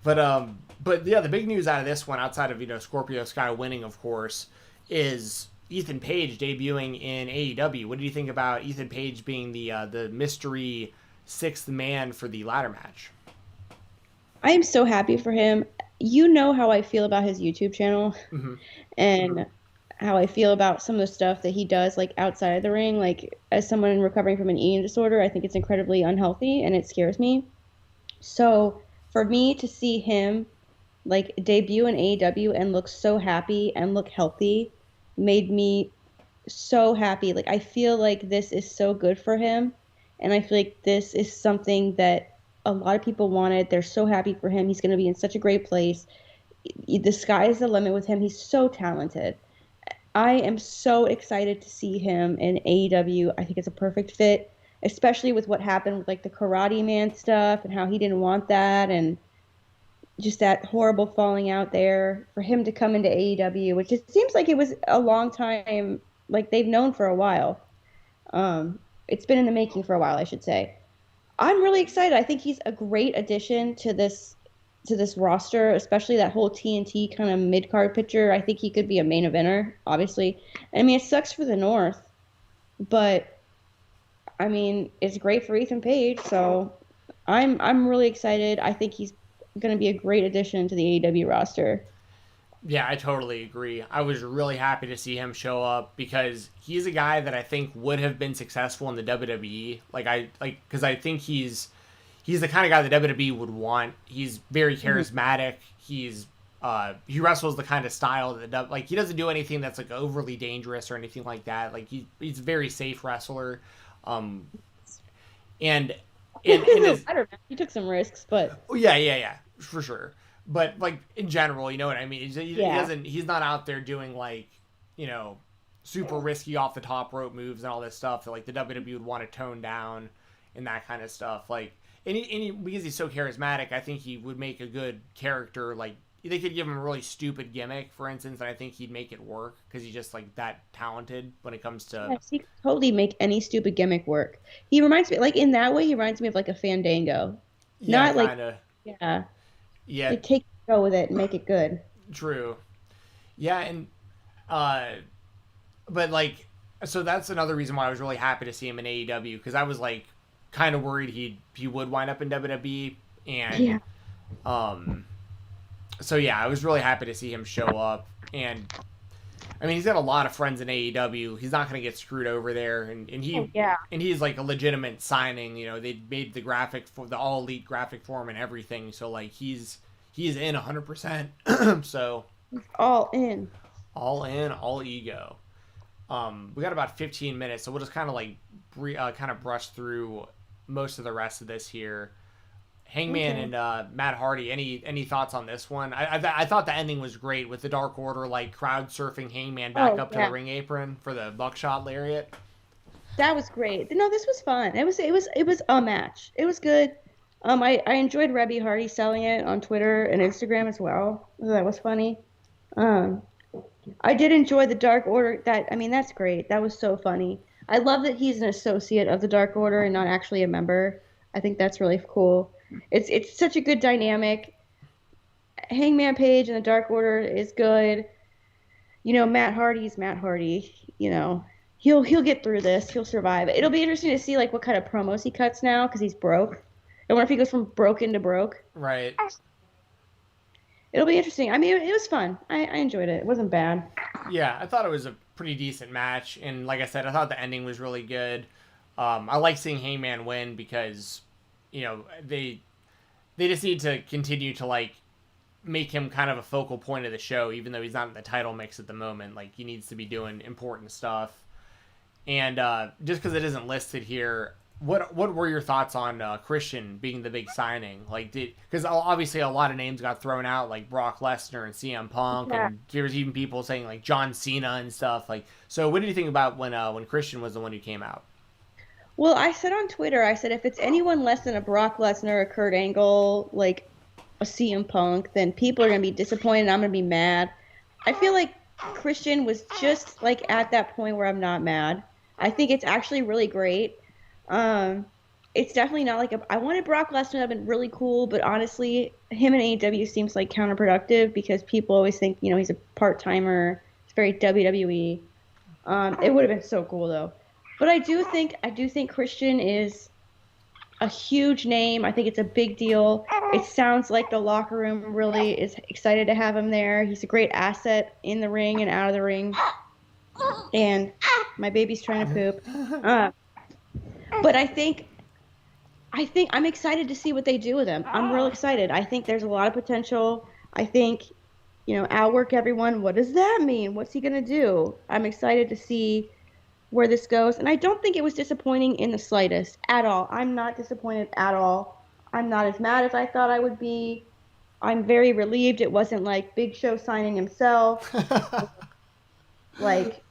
But yeah, the big news out of this one, outside of Scorpio Sky winning, of course, is Ethan Page debuting in AEW. What do you think about Ethan Page being the mystery sixth man for the ladder match? I am so happy for him. You know how I feel about his YouTube channel, and how I feel about some of the stuff that he does, like outside of the ring. Like as someone recovering from an eating disorder, I think it's incredibly unhealthy and it scares me. So for me to see him like debut in AEW and look so happy and look healthy made me so happy. Like I feel like this is so good for him, and I feel like this is something that a lot of people wanted. They're so happy for him. He's going to be in such a great place. The sky is the limit with him. He's so talented. I am so excited to see him in AEW. I think it's a perfect fit, especially with what happened with like the Karate Man stuff and how he didn't want that, and just that horrible falling out there. For him to come into AEW, which it seems like it was a long time, like they've known for a while. It's been in the making for a while, I should say. I'm really excited. I think he's a great addition to this roster, especially that whole TNT kind of mid-card picture. I think he could be a main eventer, obviously. I mean, it sucks for the North, but I mean, it's great for Ethan Page, so I'm really excited. I think he's going to be a great addition to the AEW roster. Yeah, I totally agree. I was really happy to see him show up because he's a guy that I think would have been successful in the WWE. Because I think he's the kind of guy that WWE would want. He's very charismatic. He wrestles the kind of style that he doesn't do anything that's like overly dangerous or anything like that. Like he's a very safe wrestler. And he took some risks, but yeah, for sure. But like in general, you know what I mean? He's not out there doing like, super risky off the top rope moves and all this stuff that like the WWE would want to tone down and that kind of stuff. Like because he's so charismatic, I think he would make a good character. Like they could give him a really stupid gimmick, for instance, and I think he'd make it work because he's just like that talented when it comes to. Yes, he could totally make any stupid gimmick work. He reminds me, like in that way, he reminds me of like a Fandango. Yeah, not kinda. Like yeah. Yeah. Like, take go with it and make it good. True. Yeah, and but like, so that's another reason why I was really happy to see him in AEW because I was like kind of worried he would wind up in WWE, and so yeah, I was really happy to see him show up, and I mean he's got a lot of friends in AEW. He's not going to get screwed over there, and he's like a legitimate signing. They made the graphic for the All Elite graphic for him and everything, so like he's in 100%. So all in, all ego. We got about 15 minutes, so we'll just kind of like kind of brush through most of the rest of this here. Hangman Okay. and Matt Hardy. Any thoughts on this one? I thought the ending was great with the Dark Order like crowd surfing Hangman back Oh up to the yeah, ring apron for the buckshot lariat. that was great. No, this was fun. It was a match. It was good. I enjoyed Rebby Hardy selling it on Twitter and Instagram as well. That was funny. Um, I did enjoy the Dark Order. That's great. That was so funny. I love that he's an associate of the Dark Order and not actually a member. I think that's really cool. It's such a good dynamic. Hangman Page and the Dark Order is good. Matt Hardy's Matt Hardy. He'll get through this. He'll survive. It'll be interesting to see like what kind of promos he cuts now because he's broke. I wonder if he goes from broken to broke. Right. It'll be interesting. I mean, it was fun. I enjoyed it. It wasn't bad. Yeah, I thought it was a pretty decent match, and like I said, I thought the ending was really good. I like seeing Hangman win because, they just need to continue to like make him kind of a focal point of the show, even though he's not in the title mix at the moment. Like he needs to be doing important stuff. And just because it isn't listed here, what were your thoughts on Christian being the big signing? Like, because obviously a lot of names got thrown out, like Brock Lesnar and CM Punk, Yeah. and there's even people saying like John Cena and stuff. Like, so what did you think about when Christian was the one who came out? Well, I said on Twitter, I said if it's anyone less than a Brock Lesnar, a Kurt Angle, like a CM Punk, then people are gonna be disappointed. And I'm gonna be mad. I feel like Christian was just like at that point where I'm not mad. I think it's actually really great. Um, it's definitely not like I wanted Brock Lesnar to have been really cool, but honestly, him in AEW seems like counterproductive because people always think he's a part timer. It's very WWE. It would have been so cool though. But I do think Christian is a huge name. I think it's a big deal. It sounds like the locker room really is excited to have him there. He's a great asset in the ring and out of the ring. And my baby's trying to poop. But I think I'm excited to see what they do with him. I'm real excited. I think there's a lot of potential. I think, outwork everyone. What does that mean? What's he gonna do? I'm excited to see where this goes. And I don't think it was disappointing in the slightest at all. I'm not disappointed at all. I'm not as mad as I thought I would be. I'm very relieved it wasn't like Big Show signing himself. Like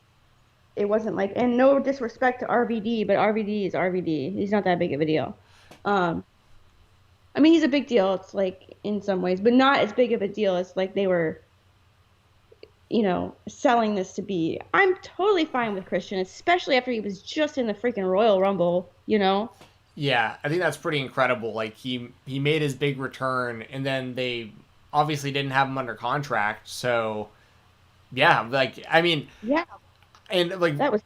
it wasn't like, and no disrespect to RVD, but RVD is RVD. He's not that big of a deal. Um, I mean, he's a big deal. It's like in some ways, but not as big of a deal as like they were, selling this to be. I'm totally fine with Christian, especially after he was just in the freaking Royal Rumble. Yeah, I think that's pretty incredible. Like he made his big return, and then they obviously didn't have him under contract. So yeah, like I mean, Yeah, and like that was.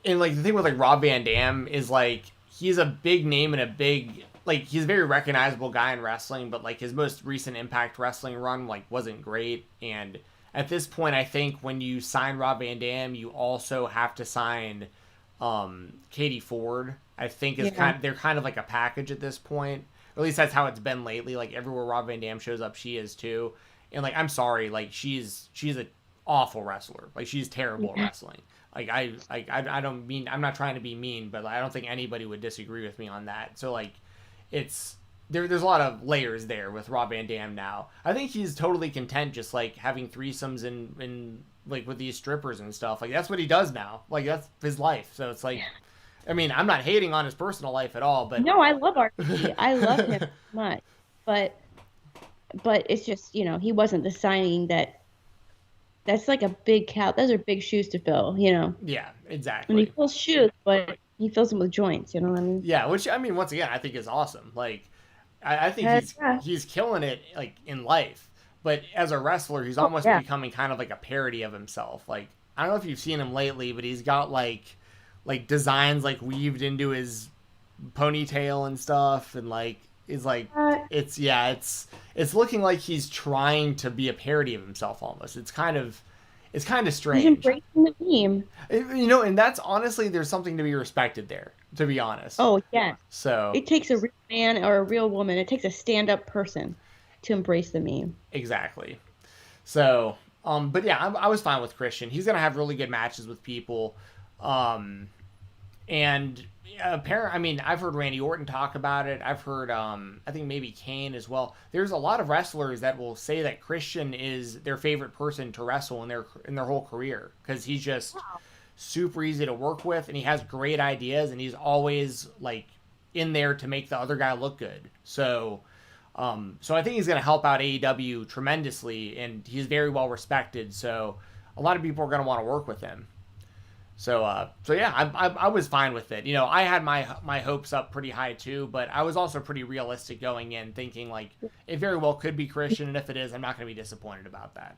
and like the thing with like Rob Van Dam is like he's a big name and a big like he's a very recognizable guy in wrestling, but like his most recent Impact Wrestling run like wasn't great. And at this point, I think when you sign Rob Van Dam, you also have to sign Katie Ford. I think is Yeah. they're kind of like a package at this point. Or at least that's how it's been lately. Like everywhere Rob Van Dam shows up, she is too. And like I'm sorry, like she's an awful wrestler. Like she's terrible at wrestling. Like I don't mean I'm not trying to be mean, but I don't think anybody would disagree with me on that. So like it's there's a lot of layers there with Rob Van Dam now. I think he's totally content just like having threesomes and like with these strippers and stuff. Like that's what he does now. Like that's his life. So it's like I mean, I'm not hating on his personal life at all, but No, I love RVD. I love him so much, but it's just he wasn't the signing that's like a big cow. Those are big shoes to fill. yeah, And he exactly. fills shoes, but he fills them with joints. You know what I mean? Yeah, which I mean, once again, I think is awesome. Like, I think Yeah. he's killing it like in life, but as a wrestler, he's Oh almost yeah. becoming kind of like a parody of himself. Like, I don't know if you've seen him lately, but he's got like designs like weaved into his ponytail and stuff, and like is like it's looking like he's trying to be a parody of himself almost. It's kind of He's strange. embracing the meme. And that's honestly there's something to be respected there, to be honest. Oh yeah. So It takes a real man or a real woman. It takes a stand-up person to embrace the meme. exactly. So But yeah, I was fine with Christian. He's gonna have really good matches with people. And apparently, I mean, I've heard Randy Orton talk about it. I've heard, I think maybe Kane as well. There's a lot of wrestlers that will say that Christian is their favorite person to wrestle in their whole career because he's just super easy to work with and he has great ideas and he's always like in there to make the other guy look good. So I think he's going to help out AEW tremendously, and he's very well respected. So a lot of people are going to want to work with him. So yeah, I was fine with it. You know, I had my hopes up pretty high too, but I was also pretty realistic going in, thinking like it very well could be Christian, and if it is, I'm not going to be disappointed about that.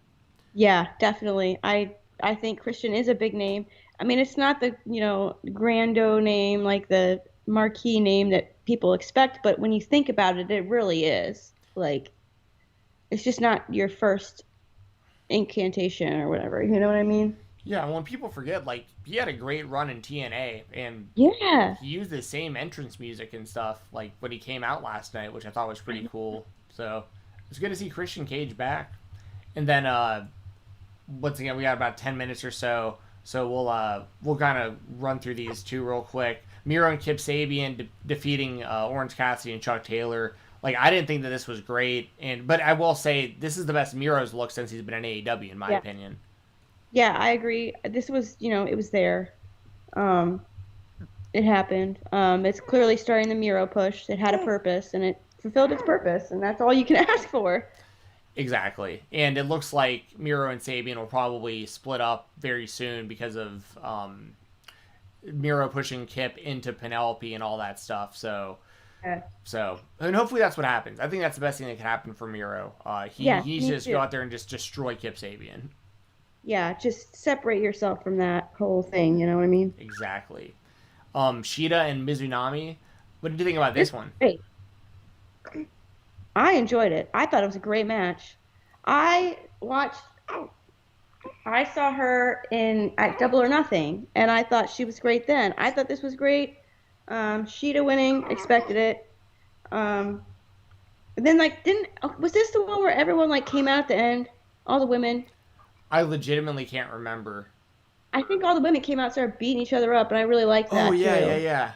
Yeah, definitely. I think Christian is a big name. I mean, it's not the, grando name, like the marquee name that people expect, but when you think about it, it really is. Like, it's just not your first incantation or whatever. You know what I mean? Yeah, when people forget, like, he had a great run in TNA, and Yeah. he used the same entrance music and stuff, like, when he came out last night, which I thought was pretty cool. So, it's good to see Christian Cage back. And then, once again, we got about 10 minutes or so, so we'll kind of run through these two real quick. Miro and Kip Sabian defeating Orange Cassidy and Chuck Taylor. Like, I didn't think that this was great, but I will say, this is the best Miro's look since he's been in AEW, in my opinion. Yeah, I agree. This was, it was there. It happened. It's clearly starting the Miro push. It had a purpose, and it fulfilled its purpose, and that's all you can ask for. Exactly. And it looks like Miro and Sabian will probably split up very soon because of Miro pushing Kip into Penelope and all that stuff. So, and hopefully that's what happens. I think that's the best thing that could happen for Miro. He needs to just go out there and just destroy Kip Sabian. Yeah, just separate yourself from that whole thing, you know what I mean? Exactly. Shida and Mizunami. What did you think about this one? Great. I enjoyed it. I thought it was a great match. I saw her at Double or Nothing, and I thought she was great then. I thought this was great. Shida winning, expected it. And then was this the one where everyone came out at the end? All the women? I legitimately can't remember. I think all the women came out and started beating each other up, and I really liked that. Oh, yeah, too. yeah.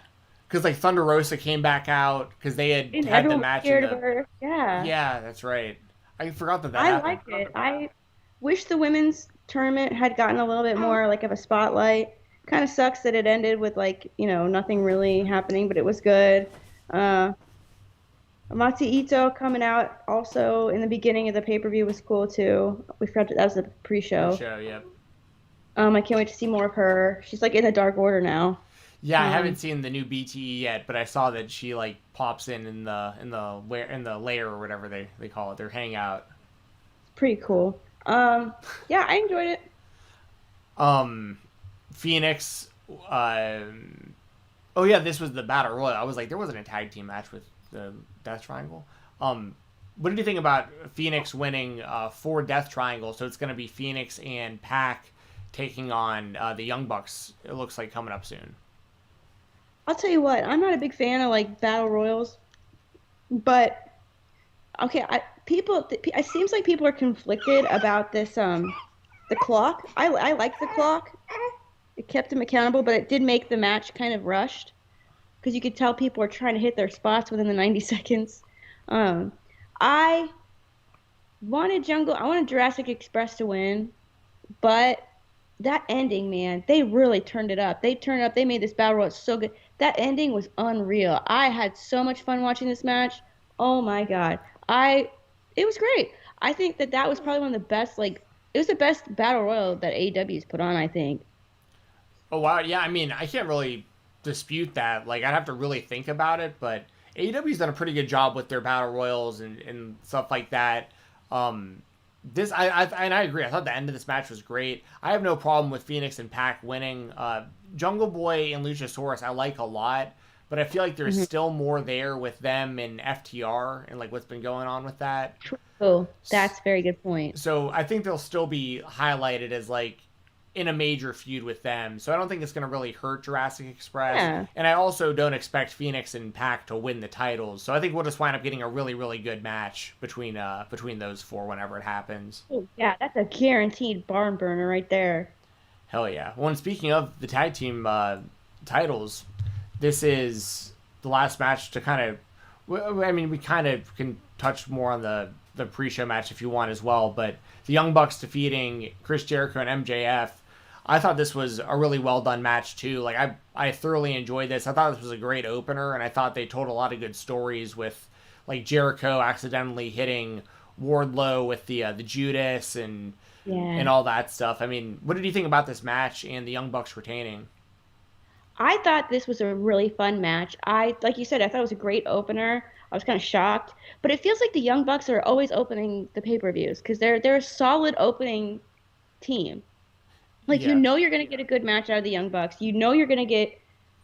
Because, Thunder Rosa came back out because they had the match. Scared of her. Yeah. Yeah, that's right. I forgot that I happened. liked it. I wish the women's tournament had gotten a little bit more, of a spotlight. Kind of sucks that it ended with, nothing really happening, but it was good. Matsu Ito coming out also in the beginning of the pay-per-view was cool too. We forgot that was the pre-show. Yep. I can't wait to see more of her. She's in the Dark Order now. Yeah, I haven't seen the new BTE yet, but I saw that she pops in the lair or whatever they call it, their hangout. It's pretty cool. Yeah, I enjoyed it. Phoenix. Oh yeah, this was the Battle Royal. I was like, there wasn't a tag team match with the Death Triangle. What did you think about Phoenix winning 4 Death Triangles? So it's going to be Phoenix and Pac taking on the Young Bucks. It looks like coming up soon. I'll tell you what, I'm not a big fan of battle royals, but okay, it seems like people are conflicted about this the clock. I like the clock. It kept them accountable, but it did make the match kind of rushed because you could tell people are trying to hit their spots within the 90 seconds. I wanted Jurassic Express to win, but that ending, man, they really turned it up. They turned it up. They made this battle royal so good. That ending was unreal. I had so much fun watching this match. Oh my god, it was great. I think that was probably one of the best. It was the best battle royal that AEW's put on, I think. Oh wow, yeah. I mean, I can't really dispute that. I'd have to really think about it, but AEW's done a pretty good job with their battle royals and stuff like that. I agree. I thought the end of this match was great. I have no problem with Phoenix and Pac winning. Jungle Boy and Luchasaurus I like a lot, but I feel like there's still more there with them and FTR and what's been going on with that. Oh, that's a very good point. So I think they'll still be highlighted as in a major feud with them. So I don't think it's going to really hurt Jurassic Express. Yeah. And I also don't expect Phoenix and Pac to win the titles. So I think we'll just wind up getting a really, really good match between those four whenever it happens. Oh, yeah, that's a guaranteed barn burner right there. Hell yeah. Well, and speaking of the tag team titles, this is the last match to kind of. I mean, we kind of can touch more on the pre-show match if you want as well, but the Young Bucks defeating Chris Jericho and MJF. I thought this was a really well done match too. Like I thoroughly enjoyed this. I thought this was a great opener, and I thought they told a lot of good stories with like Jericho accidentally hitting Wardlow with the Judas and all that stuff. I mean, what did you think about this match and the Young Bucks retaining? I thought this was a really fun match. Like you said, I thought it was a great opener. I was kind of shocked, but it feels like the Young Bucks are always opening the pay-per-views because they're a solid opening team. Like Yeah. you're gonna get a good match out of the Young Bucks. You're gonna get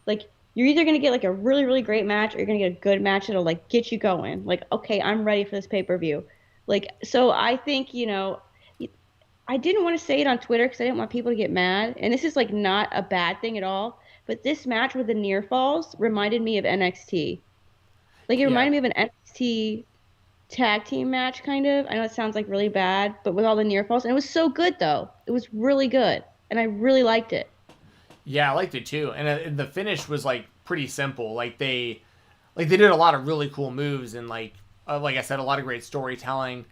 like you're either gonna get like a really really great match or you're gonna get a good match that'll like get you going. Like okay, I'm ready for this pay-per-view. Like so, I think I didn't want to say it on Twitter because I didn't want people to get mad. And this is like not a bad thing at all. But this match with the near falls reminded me of NXT. Like it Yeah. reminded me of an NXT tag team match kind of. I know it sounds like really bad, but with all the near falls. And it was so good though. It was really good. And I really liked it. Yeah, I liked it too. And the finish was like pretty simple. Like they did a lot of really cool moves and like I said, a lot of great storytelling.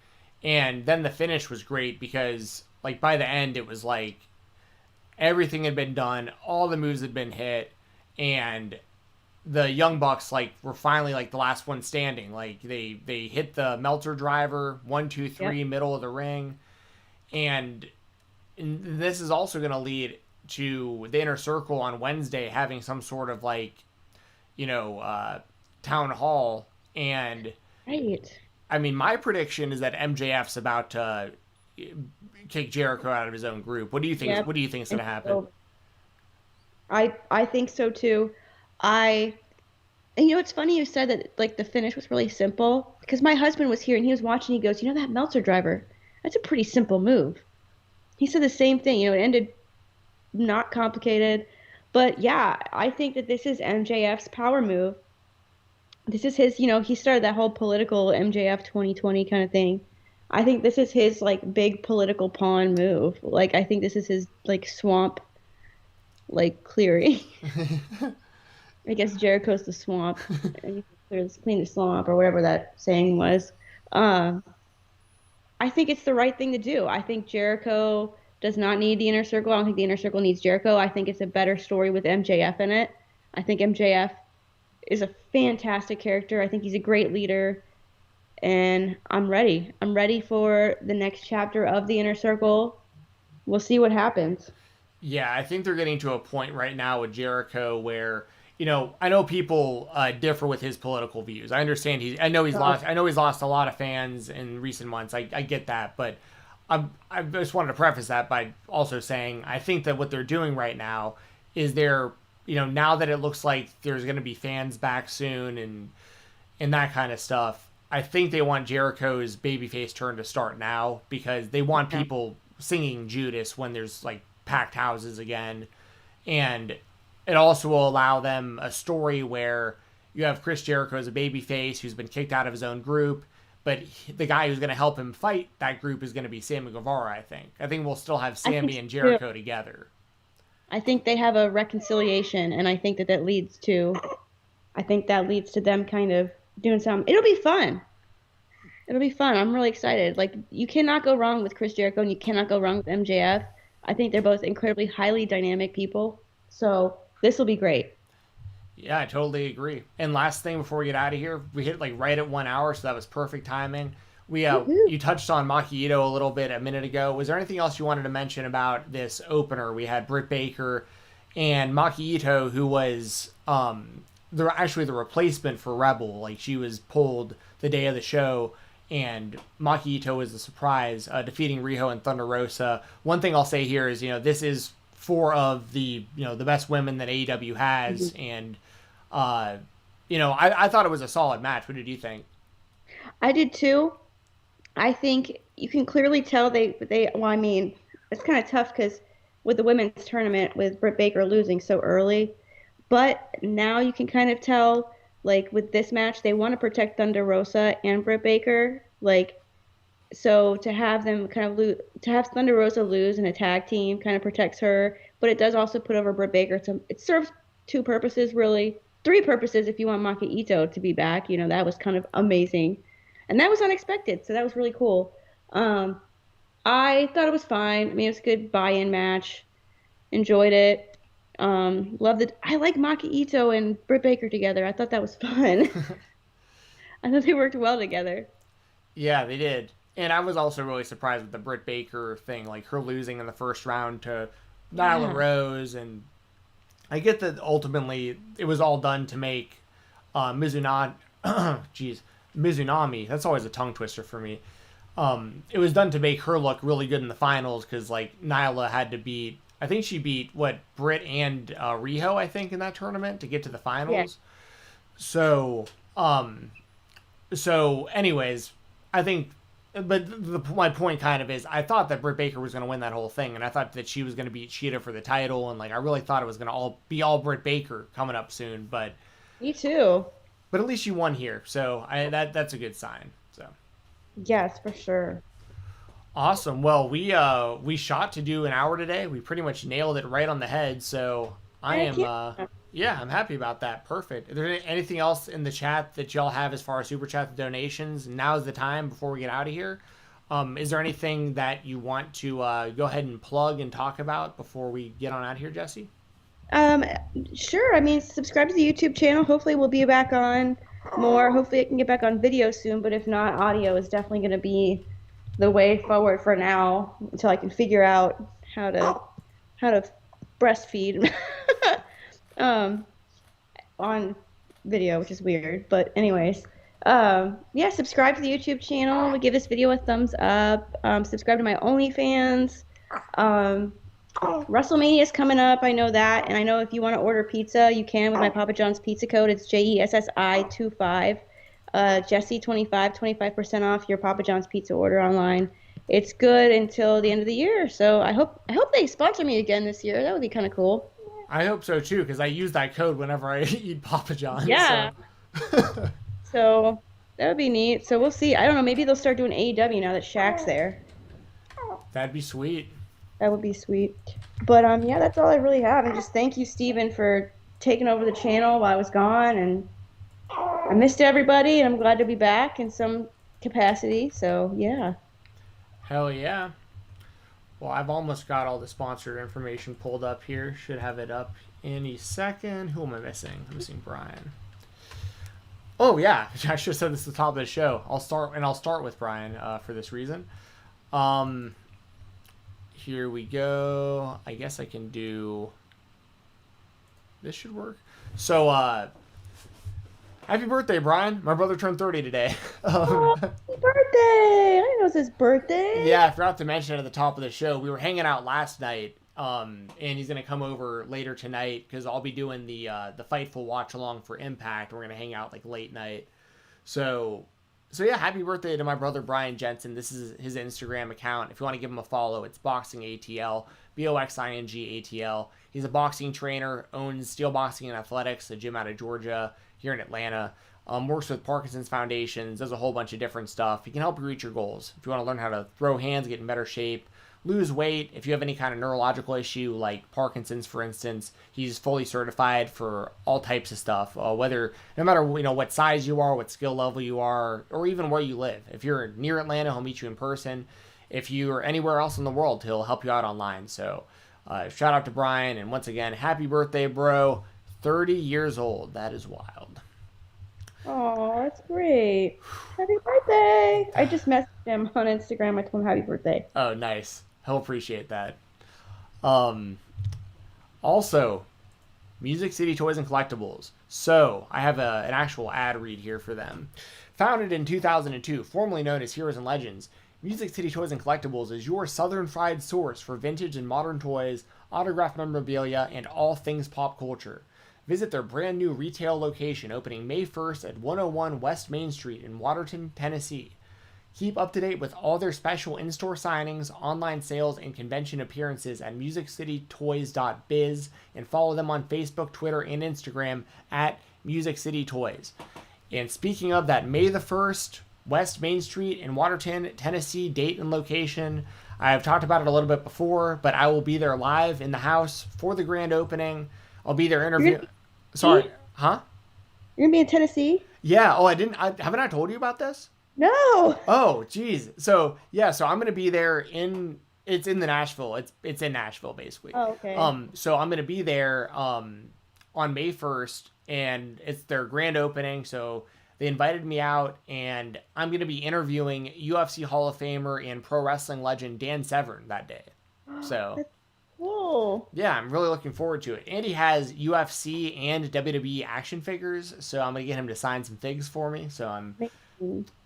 And then the finish was great because like by the end it was like everything had been done, all the moves had been hit, and the Young Bucks like were finally like the last one standing. Like they hit the Melter driver, 1, 2, 3, Yep. middle of the ring, and this is also going to lead to the Inner Circle on Wednesday having some sort of like town hall. And Right. I mean, my prediction is that MJF's about to kick Jericho out of his own group. What do you think? Yep. What do you think is going to happen? So I think so too. I and it's funny you said that like the finish was really simple because my husband was here and he was watching. He goes, that Meltzer driver, that's a pretty simple move. He said the same thing. It ended not complicated, but yeah, I think that this is MJF's power move. This is his. He started that whole political MJF 2020 kind of thing. I think this is his like big political pawn move. Like I think this is his like swamp like clearing. I guess Jericho's the swamp. And he clean the swamp or whatever that saying was. Uh, I think it's the right thing to do. I think Jericho does not need the Inner Circle. I don't think the Inner Circle needs Jericho. I think it's a better story with MJF in it. I think MJF is a fantastic character. I think he's a great leader. And I'm ready. I'm ready for the next chapter of the Inner Circle. We'll see what happens. Yeah, I think they're getting to a point right now with Jericho where I know people differ with his political views. I understand I know he's lost a lot of fans in recent months. I get that, but I just wanted to preface that by also saying I think that what they're doing right now is now that it looks like there's going to be fans back soon and that kind of stuff. I think they want Jericho's babyface turn to start now because they want people singing Judas when there's like packed houses again. And it also will allow them a story where you have Chris Jericho as a babyface who's been kicked out of his own group, but the guy who's going to help him fight that group is going to be Sammy Guevara, I think. I think we'll still have Sammy and Jericho together. I think they have a reconciliation, and I think that leads to them kind of doing something. It'll be fun. It'll be fun. I'm really excited. Like, you cannot go wrong with Chris Jericho, and you cannot go wrong with MJF. I think they're both incredibly highly dynamic people. So this will be great. Yeah, I totally agree. And last thing before we get out of here, we hit like right at 1 hour, so that was perfect timing. You touched on Maki Itoh a little bit a minute ago. Was there anything else you wanted to mention about this opener? We had Britt Baker and Maki Itoh, who was the replacement for Rebel. Like she was pulled the day of the show, and Maki Itoh was the surprise, defeating Riho and Thunder Rosa. One thing I'll say here is, this is four of the the best women that AEW has, and I thought it was a solid match. What did you think? I did too. I think you can clearly tell well, I mean, it's kind of tough because with the women's tournament with Britt Baker losing so early. But now you can kind of tell, like with this match, they want to protect Thunder Rosa and Britt Baker. Like, so to have them kind of lose, to have Thunder Rosa lose in a tag team kind of protects her, but it does also put over Britt Baker. So it serves two purposes, really. Three purposes if you want Maki Ito to be back. You know, that was kind of amazing. And that was unexpected, so that was really cool. Um, I thought it was fine. I mean, it was a good buy-in match. Enjoyed it. Loved it. I like Maki Ito and Britt Baker together. I thought that was fun. I thought they worked well together. Yeah, they did. And I was also really surprised with the Britt Baker thing, like her losing in the first round to Nyla Yeah. Rose. And I get that ultimately it was all done to make Mizunami, jeez, Mizunami, that's always a tongue twister for me. It was done to make her look really good in the finals because, like, Nyla had to beat, I think she beat, what, Britt and Riho, I think, in that tournament to get to the Yeah. finals. So, anyways, I think, but my point kind of is, I thought that Britt Baker was going to win that whole thing, and I thought that she was going to beat Sheeta for the title, and like I really thought it was going to all Britt Baker coming up soon, Me too. but at least she won here, so that's a good sign. So Yes, for sure. awesome. Well, we shot to do an hour today. We pretty much nailed it right on the head. So I Heck am yeah. yeah, I'm happy about that. Perfect. Is there anything else in the chat that y'all have as far as super chat donations? Now's the time before we get out of here. Is there anything that you want to go ahead and plug and talk about before we get on out of here, Jesse? Um, sure. I mean, subscribe to the YouTube channel. Hopefully, we'll be back on more. Hopefully, I can get back on video soon. But if not, audio is definitely going to be the way forward for now until I can figure out how to breastfeed um, on video, which is weird. But anyways, yeah, subscribe to the YouTube channel. Give this video a thumbs up. Subscribe to my OnlyFans. Um, WrestleMania is coming up. I know that, and I know if you want to order pizza, you can with my Papa John's pizza code. It's JESSI25. Jesse 25% off your Papa John's pizza order online. It's good until the end of the year, so I hope they sponsor me again this year. That would be kind of cool. I hope so too, because I use that code whenever I eat Papa John's. Yeah. So. So that would be neat. So we'll see. I don't know. Maybe they'll start doing AEW now that Shaq's there. That'd be sweet. That would be sweet. But yeah, that's all I really have. And just thank you, Stephen, for taking over the channel while I was gone. And I missed everybody, and I'm glad to be back in some capacity. So yeah. Hell yeah. Well, I've almost got all the sponsored information pulled up here. Should have it up any second. Who am I missing? I'm missing Brian. Oh yeah, I should have said this at the top of the show. I'll start with Brian for this reason. Here we go. I guess I can do. This should work. So, happy birthday, Brian! My brother turned 30 today. Oh, happy birthday! I didn't know it was his birthday. Yeah, I forgot to mention it at the top of the show. We were hanging out last night, and he's gonna come over later tonight because I'll be doing the Fightful watch along for Impact. We're gonna hang out like late night. So yeah, happy birthday to my brother Brian Jensen. This is his Instagram account. If you want to give him a follow, it's Boxing ATL, BOXING ATL. He's a boxing trainer, owns Steel Boxing and Athletics, a gym out of Georgia here in Atlanta. Works with Parkinson's Foundations, does a whole bunch of different stuff. He can help you reach your goals. If you want to learn how to throw hands, get in better shape, lose weight, if you have any kind of neurological issue like Parkinson's, for instance, he's fully certified for all types of stuff. No matter what size you are, what skill level you are, or even where you live. If you're near Atlanta, he'll meet you in person. If you are anywhere else in the world, he'll help you out online. So shout out to Brian, and once again, happy birthday, bro. 30 years old. That is wild. Oh, that's great. Happy birthday! I just messaged him on Instagram. I told him happy birthday. Oh, nice. He'll appreciate that. Also, Music City Toys and Collectibles. So, I have an actual ad read here for them. Founded in 2002, formerly known as Heroes and Legends, Music City Toys and Collectibles is your southern fried source for vintage and modern toys, autographed memorabilia, and all things pop culture. Visit their brand new retail location opening May 1st at 101 West Main Street in Waterton, Tennessee. Keep up to date with all their special in-store signings, online sales, and convention appearances at MusicCityToys.biz and follow them on Facebook, Twitter, and Instagram at Music City Toys. And speaking of that, May the 1st, West Main Street in Watertown, Tennessee, date and location. I've talked about it a little bit before, but I will be there live in the house for the grand opening. I'll be there interviewing. Sorry, huh? You're gonna be in Tennessee? Yeah. Oh, haven't I told you about this? No. Oh, geez. So yeah, so I'm gonna be there it's in the Nashville. It's in Nashville basically. Oh, okay. So I'm gonna be there on May 1st, and it's their grand opening. So they invited me out, and I'm gonna be interviewing UFC Hall of Famer and pro wrestling legend Dan Severn that day. So That's cool. yeah, I'm really looking forward to it. And he has UFC and WWE action figures, so I'm gonna get him to sign some figs for me. So I'm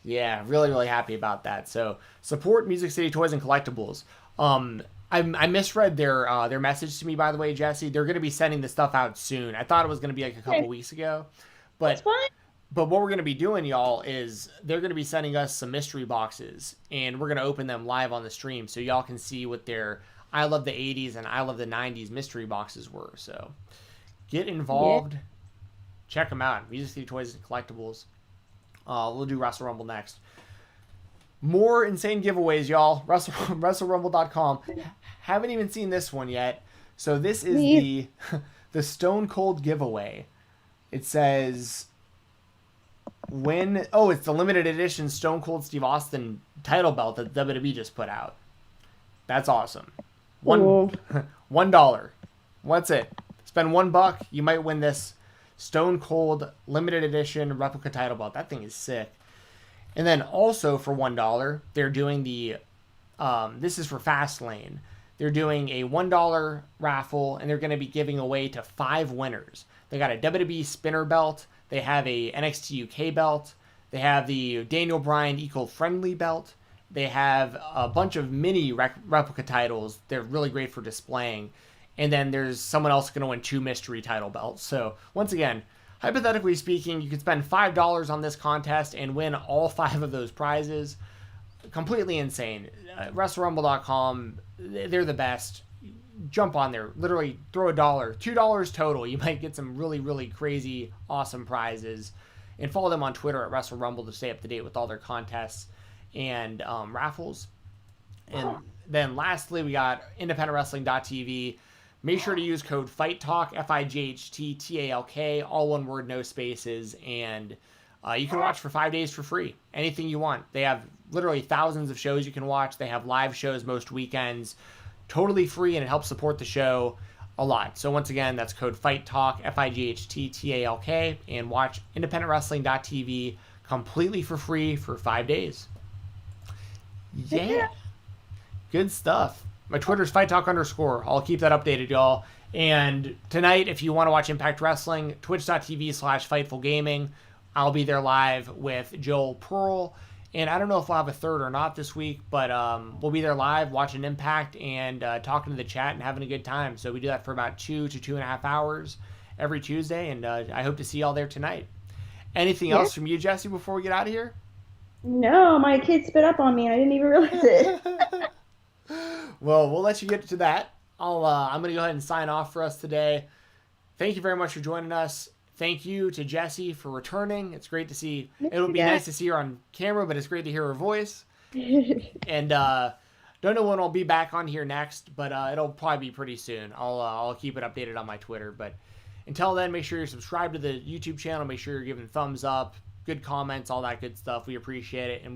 yeah, really, really happy about that. So support Music City Toys and Collectibles. I misread their message to me, by the way, Jesse. They're going to be sending the stuff out soon. I thought it was going to be like a couple weeks ago, That's fine. but what we're going to be doing, y'all, is they're going to be sending us some mystery boxes, and we're going to open them live on the stream so y'all can see what their I Love the 80s and I Love the 90s mystery boxes were. So get involved. Check them out. Music City Toys and Collectibles. We'll do Wrestle Rumble next. More insane giveaways, y'all. WrestleRumble.com. Haven't even seen this one yet. So this is the Stone Cold giveaway. It says it's the limited edition Stone Cold Steve Austin title belt that WWE just put out. That's awesome. $1. What's it? Spend $1, you might win this Stone Cold limited edition replica title belt. That thing is sick. And then also for $1, they're doing the this is for Fastlane. They're doing a $1 raffle, and they're going to be giving away to 5 winners. They got a WWE spinner belt. They have a NXT UK belt. They have the Daniel Bryan Eco-Friendly belt. They have a bunch of mini replica titles. They're really great for displaying. And then there's someone else going to win 2 mystery title belts. So once again, hypothetically speaking, you could spend $5 on this contest and win all 5 of those prizes. Completely insane. WrestleRumble.com, they're the best. Jump on there. Literally throw $1, $2 total. You might get some really, really crazy, awesome prizes. And follow them on Twitter at WrestleRumble to stay up to date with all their contests and raffles. And then lastly, we got IndependentWrestling.tv. Make sure to use code FIGHTTALK, FIGHTTALK, all one word, no spaces, and you can watch for 5 days for free. Anything you want. They have literally thousands of shows you can watch. They have live shows most weekends, totally free, and it helps support the show a lot. So once again, that's code FIGHTTALK, FIGHTTALK, and watch IndependentWrestling.tv completely for free for 5 days. Yeah. Good stuff. My Twitter's FightTalk_. I'll keep that updated, y'all. And tonight, if you want to watch Impact Wrestling, twitch.tv/FightfulGaming. I'll be there live with Joel Pearl. And I don't know if we'll have a third or not this week, but we'll be there live watching Impact and talking to the chat and having a good time. So we do that for about 2 to 2.5 hours every Tuesday, and I hope to see y'all there tonight. Anything else from you, Jesse, before we get out of here? No, my kid spit up on me and I didn't even realize it. Well, we'll let you get to that. I'm going to go ahead and sign off for us today. Thank you very much for joining us. Thank you to Jessie for returning. It's great to see. It would be nice to see her on camera, but it's great to hear her voice. And don't know when I'll be back on here next, but it'll probably be pretty soon. I'll keep it updated on my Twitter. But until then, make sure you're subscribed to the YouTube channel. Make sure you're giving thumbs up, good comments, all that good stuff. We appreciate it. And